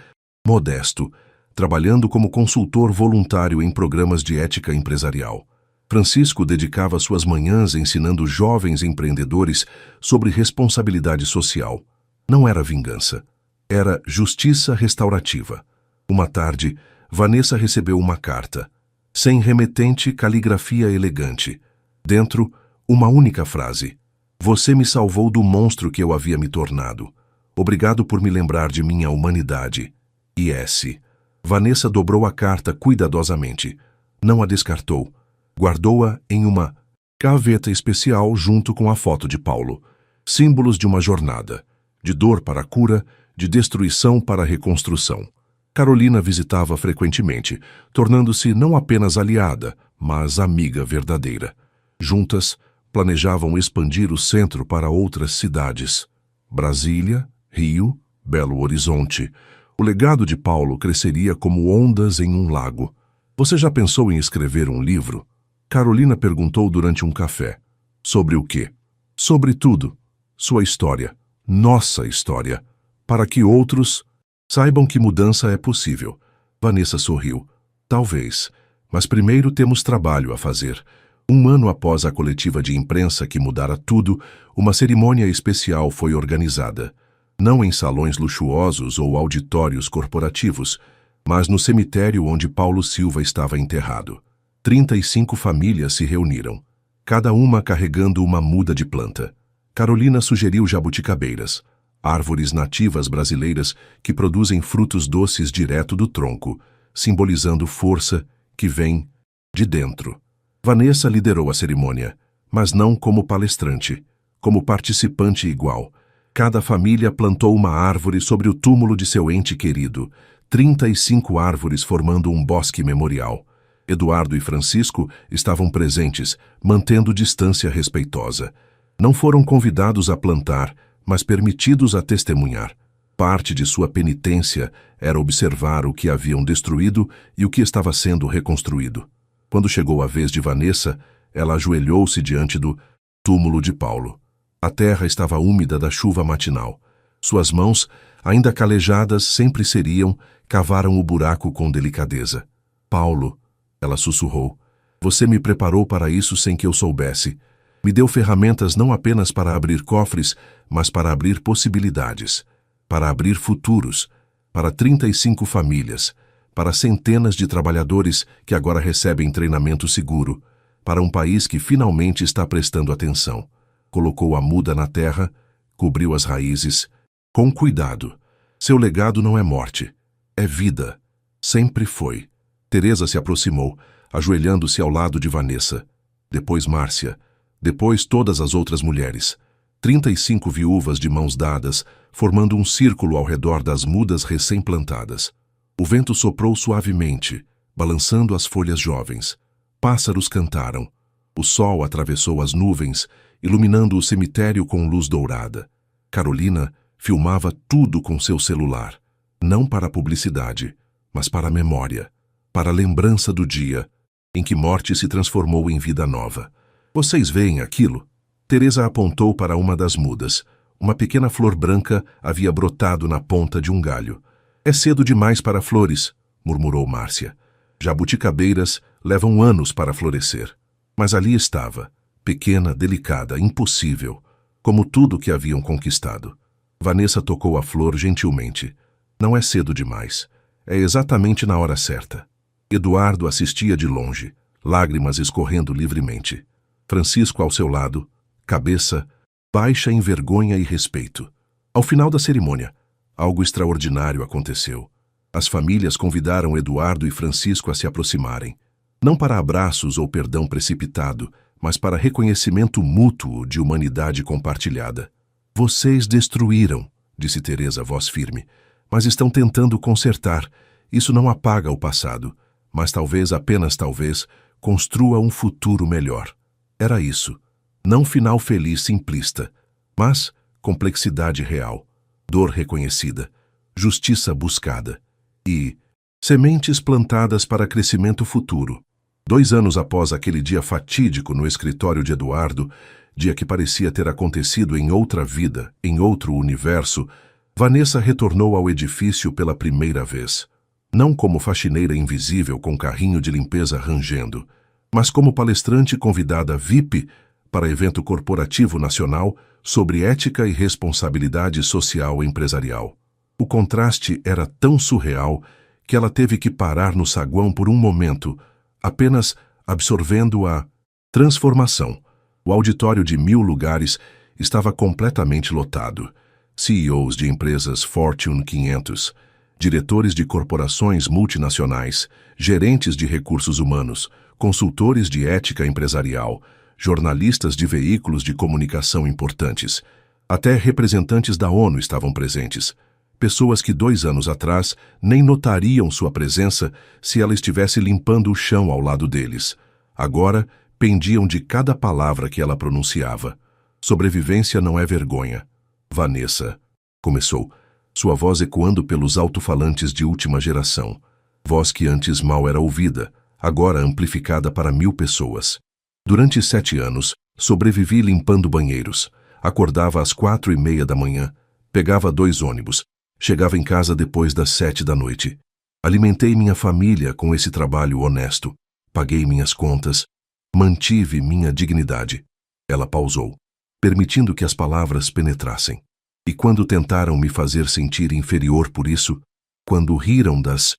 modesto, trabalhando como consultor voluntário em programas de ética empresarial. Francisco dedicava suas manhãs ensinando jovens empreendedores sobre responsabilidade social. Não era vingança, era justiça restaurativa. Uma tarde, Vanessa recebeu uma carta. Sem remetente, caligrafia elegante. Dentro, uma única frase: "Você me salvou do monstro que eu havia me tornado. Obrigado por me lembrar de minha humanidade. I.S." Vanessa dobrou a carta cuidadosamente. Não a descartou. Guardou-a em uma gaveta especial junto com a foto de Paulo. Símbolos de uma jornada, de dor para a cura, de destruição para a reconstrução. Carolina visitava frequentemente, tornando-se não apenas aliada, mas amiga verdadeira. Juntas, planejavam expandir o centro para outras cidades: Brasília, Rio, Belo Horizonte. O legado de Paulo cresceria como ondas em um lago. "Você já pensou em escrever um livro?" Carolina perguntou durante um café. "Sobre o quê?" "Sobre tudo. Sua história. Nossa história. Para que outros saibam que mudança é possível." Vanessa sorriu. "Talvez. Mas primeiro temos trabalho a fazer." Um ano após a coletiva de imprensa que mudara tudo, uma cerimônia especial foi organizada. Não em salões luxuosos ou auditórios corporativos, mas no cemitério onde Paulo Silva estava enterrado. 35 famílias se reuniram, cada uma carregando uma muda de planta. Carolina sugeriu jabuticabeiras, árvores nativas brasileiras que produzem frutos doces direto do tronco, simbolizando força que vem de dentro. Vanessa liderou a cerimônia, mas não como palestrante, como participante igual. Cada família plantou uma árvore sobre o túmulo de seu ente querido, 35 árvores formando um bosque memorial. Eduardo e Francisco estavam presentes, mantendo distância respeitosa. Não foram convidados a plantar, mas permitidos a testemunhar. Parte de sua penitência era observar o que haviam destruído e o que estava sendo reconstruído. Quando chegou a vez de Vanessa, ela ajoelhou-se diante do túmulo de Paulo. A terra estava úmida da chuva matinal. Suas mãos, ainda calejadas, sempre cavaram o buraco com delicadeza. "Paulo", ela sussurrou, "você me preparou para isso sem que eu soubesse. Me deu ferramentas não apenas para abrir cofres, mas para abrir possibilidades, para abrir futuros, para 35 famílias, para centenas de trabalhadores que agora recebem treinamento seguro, para um país que finalmente está prestando atenção." Colocou a muda na terra, cobriu as raízes, com cuidado. Seu legado não é morte, é vida. Sempre foi. Teresa se aproximou, ajoelhando-se ao lado de Vanessa. Depois Márcia. Depois todas as outras mulheres. 35 viúvas de mãos dadas, formando um círculo ao redor das mudas recém-plantadas. O vento soprou suavemente, balançando as folhas jovens. Pássaros cantaram. O sol atravessou as nuvens, iluminando o cemitério com luz dourada. Carolina filmava tudo com seu celular, não para publicidade, mas para a memória, para a lembrança do dia em que morte se transformou em vida nova. "Vocês veem aquilo?" Teresa apontou para uma das mudas. Uma pequena flor branca havia brotado na ponta de um galho. "É cedo demais para flores", murmurou Márcia. "Jabuticabeiras levam anos para florescer." Mas ali estava, pequena, delicada, impossível, como tudo que haviam conquistado. Vanessa tocou a flor gentilmente. "Não é cedo demais. É exatamente na hora certa." Eduardo assistia de longe, lágrimas escorrendo livremente. Francisco ao seu lado, cabeça baixa em vergonha e respeito. Ao final da cerimônia, algo extraordinário aconteceu. As famílias convidaram Eduardo e Francisco a se aproximarem. Não para abraços ou perdão precipitado, mas para reconhecimento mútuo de humanidade compartilhada. "Vocês destruíram", disse Teresa, voz firme, "mas estão tentando consertar. Isso não apaga o passado, mas talvez, apenas talvez, construa um futuro melhor." Era isso. Não final feliz simplista, mas complexidade real, dor reconhecida, justiça buscada e sementes plantadas para crescimento futuro. 2 anos após aquele dia fatídico no escritório de Eduardo, dia que parecia ter acontecido em outra vida, em outro universo, Vanessa retornou ao edifício pela primeira vez. Não como faxineira invisível com carrinho de limpeza rangendo, mas como palestrante convidada VIP para evento corporativo nacional sobre ética e responsabilidade social empresarial. O contraste era tão surreal que ela teve que parar no saguão por um momento, apenas absorvendo a transformação. O auditório de 1000 lugares estava completamente lotado. CEOs de empresas Fortune 500, diretores de corporações multinacionais, gerentes de recursos humanos, consultores de ética empresarial, jornalistas de veículos de comunicação importantes. Até representantes da ONU estavam presentes. Pessoas que 2 anos atrás nem notariam sua presença se ela estivesse limpando o chão ao lado deles. Agora, pendiam de cada palavra que ela pronunciava. Sobrevivência não é vergonha. Vanessa, começou, sua voz ecoando pelos alto-falantes de última geração. Voz que antes mal era ouvida, agora amplificada para 1000 pessoas. Durante 7 anos, sobrevivi limpando banheiros. Acordava às 4:30 da manhã, pegava 2 ônibus, chegava em casa depois das 7 da noite. Alimentei minha família com esse trabalho honesto. Paguei minhas contas. Mantive minha dignidade. Ela pausou, permitindo que as palavras penetrassem. E quando tentaram me fazer sentir inferior por isso, quando riram das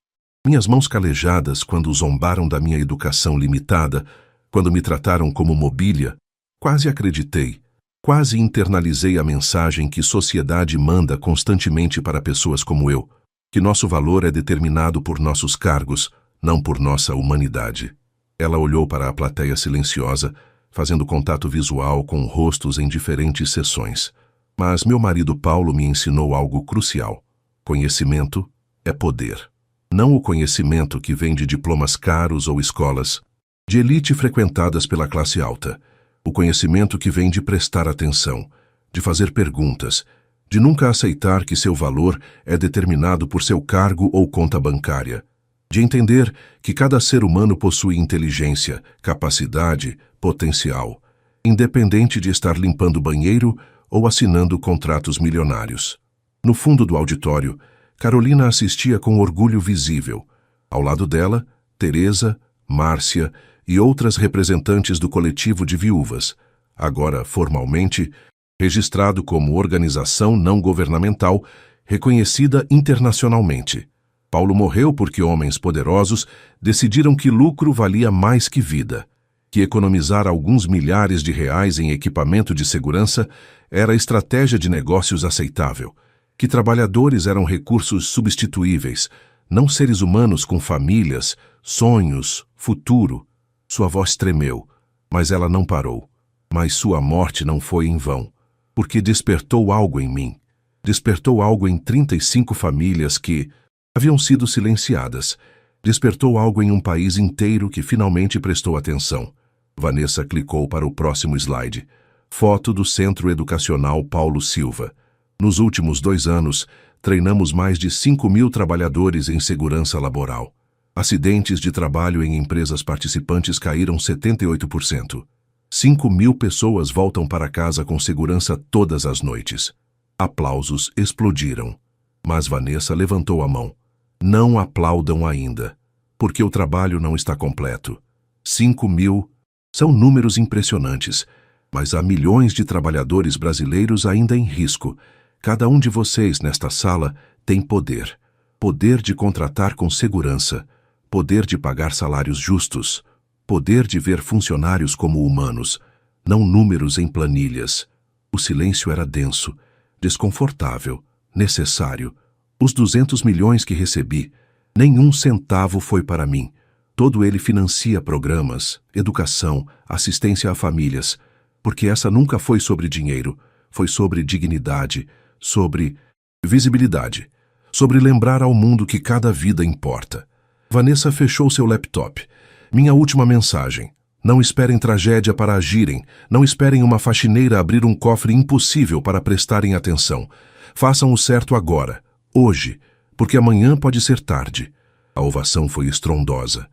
minhas mãos calejadas, quando zombaram da minha educação limitada, quando me trataram como mobília, quase acreditei, quase internalizei a mensagem que sociedade manda constantemente para pessoas como eu, que nosso valor é determinado por nossos cargos, não por nossa humanidade. Ela olhou para a plateia silenciosa, fazendo contato visual com rostos em diferentes sessões. Mas meu marido Paulo me ensinou algo crucial. Conhecimento é poder. Não o conhecimento que vem de diplomas caros ou escolas de elite frequentadas pela classe alta. O conhecimento que vem de prestar atenção, de fazer perguntas, de nunca aceitar que seu valor é determinado por seu cargo ou conta bancária, de entender que cada ser humano possui inteligência, capacidade, potencial, independente de estar limpando banheiro ou assinando contratos milionários. No fundo do auditório, Carolina assistia com orgulho visível. Ao lado dela, Teresa, Márcia e outras representantes do coletivo de viúvas, agora formalmente registrado como organização não governamental reconhecida internacionalmente. Paulo morreu porque homens poderosos decidiram que lucro valia mais que vida, que economizar alguns milhares de reais em equipamento de segurança era estratégia de negócios aceitável, que trabalhadores eram recursos substituíveis, não seres humanos com famílias, sonhos, futuro. Sua voz tremeu, mas ela não parou. Mas sua morte não foi em vão, porque despertou algo em mim. Despertou algo em 35 famílias que haviam sido silenciadas. Despertou algo em um país inteiro que finalmente prestou atenção. Vanessa clicou para o próximo slide. Foto do Centro Educacional Paulo Silva. Nos últimos 2 anos, treinamos mais de 5.000 trabalhadores em segurança laboral. Acidentes de trabalho em empresas participantes caíram 78%. 5.000 pessoas voltam para casa com segurança todas as noites. Aplausos explodiram. Mas Vanessa levantou a mão. Não aplaudam ainda, porque o trabalho não está completo. 5.000 são números impressionantes, mas há milhões de trabalhadores brasileiros ainda em risco. Cada um de vocês nesta sala tem poder. Poder de contratar com segurança, poder de pagar salários justos, poder de ver funcionários como humanos, não números em planilhas. O silêncio era denso, desconfortável, necessário. Os 200 milhões que recebi, nenhum centavo foi para mim. Todo ele financia programas, educação, assistência a famílias, porque essa nunca foi sobre dinheiro, foi sobre dignidade, sobre visibilidade, sobre lembrar ao mundo que cada vida importa. Vanessa fechou seu laptop. Minha última mensagem. Não esperem tragédia para agirem. Não esperem uma faxineira abrir um cofre impossível para prestarem atenção. Façam o certo agora, hoje, porque amanhã pode ser tarde. A ovação foi estrondosa.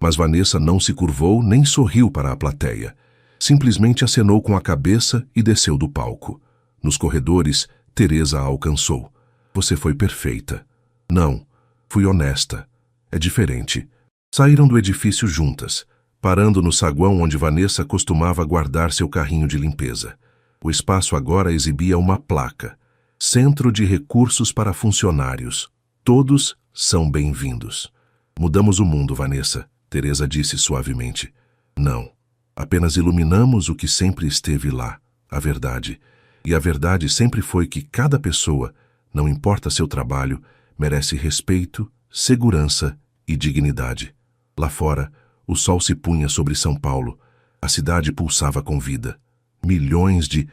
Mas Vanessa não se curvou nem sorriu para a plateia. Simplesmente acenou com a cabeça e desceu do palco. Nos corredores, Teresa a alcançou. Você foi perfeita. Não, fui honesta. É diferente. Saíram do edifício juntas, parando no saguão onde Vanessa costumava guardar seu carrinho de limpeza. O espaço agora exibia uma placa. Centro de Recursos para Funcionários. Todos são bem-vindos. Mudamos o mundo, Vanessa, Teresa disse suavemente. Não, apenas iluminamos o que sempre esteve lá, a verdade. E a verdade sempre foi que cada pessoa, não importa seu trabalho, merece respeito, segurança e dignidade. Lá fora, o sol se punha sobre São Paulo. A cidade pulsava com vida. Milhões de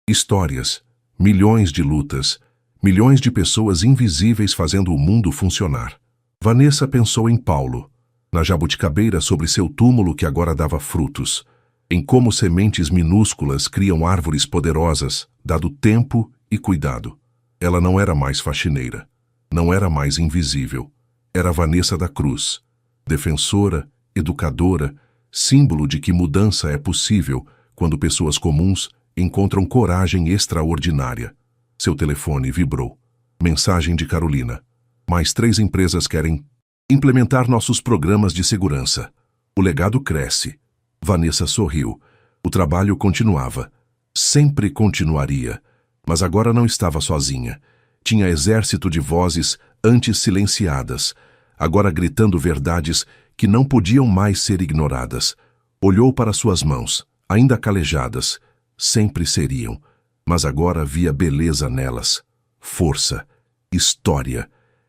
histórias, milhões de lutas, milhões de pessoas invisíveis fazendo o mundo funcionar. Vanessa pensou em Paulo, na jabuticabeira sobre seu túmulo que agora dava frutos, em como sementes minúsculas criam árvores poderosas, dado tempo e cuidado. Ela não era mais faxineira, não era mais invisível. Era Vanessa da Cruz, defensora, educadora, símbolo de que mudança é possível quando pessoas comuns encontram coragem extraordinária. Seu telefone vibrou. Mensagem de Carolina. Mais 3 empresas querem implementar nossos programas de segurança. O legado cresce. Vanessa sorriu. O trabalho continuava. Sempre continuaria. Mas agora não estava sozinha. Tinha exército de vozes antes silenciadas, agora gritando verdades que não podiam mais ser ignoradas. Olhou para suas mãos, ainda calejadas. Sempre seriam, mas agora via beleza nelas. Força, história.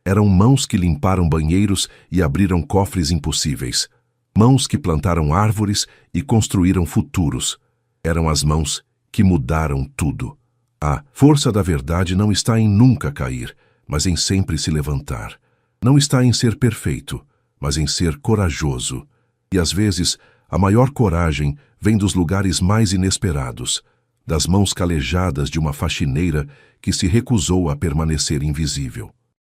Eram mãos que limparam banheiros e abriram cofres impossíveis. Mãos que plantaram árvores e construíram futuros. Eram as mãos que mudaram tudo. A força da verdade não está em nunca cair, mas em sempre se levantar. Não está em ser perfeito, mas em ser corajoso. E às vezes, a maior coragem vem dos lugares mais inesperados, das mãos calejadas de uma faxineira que se recusou a permanecer invisível.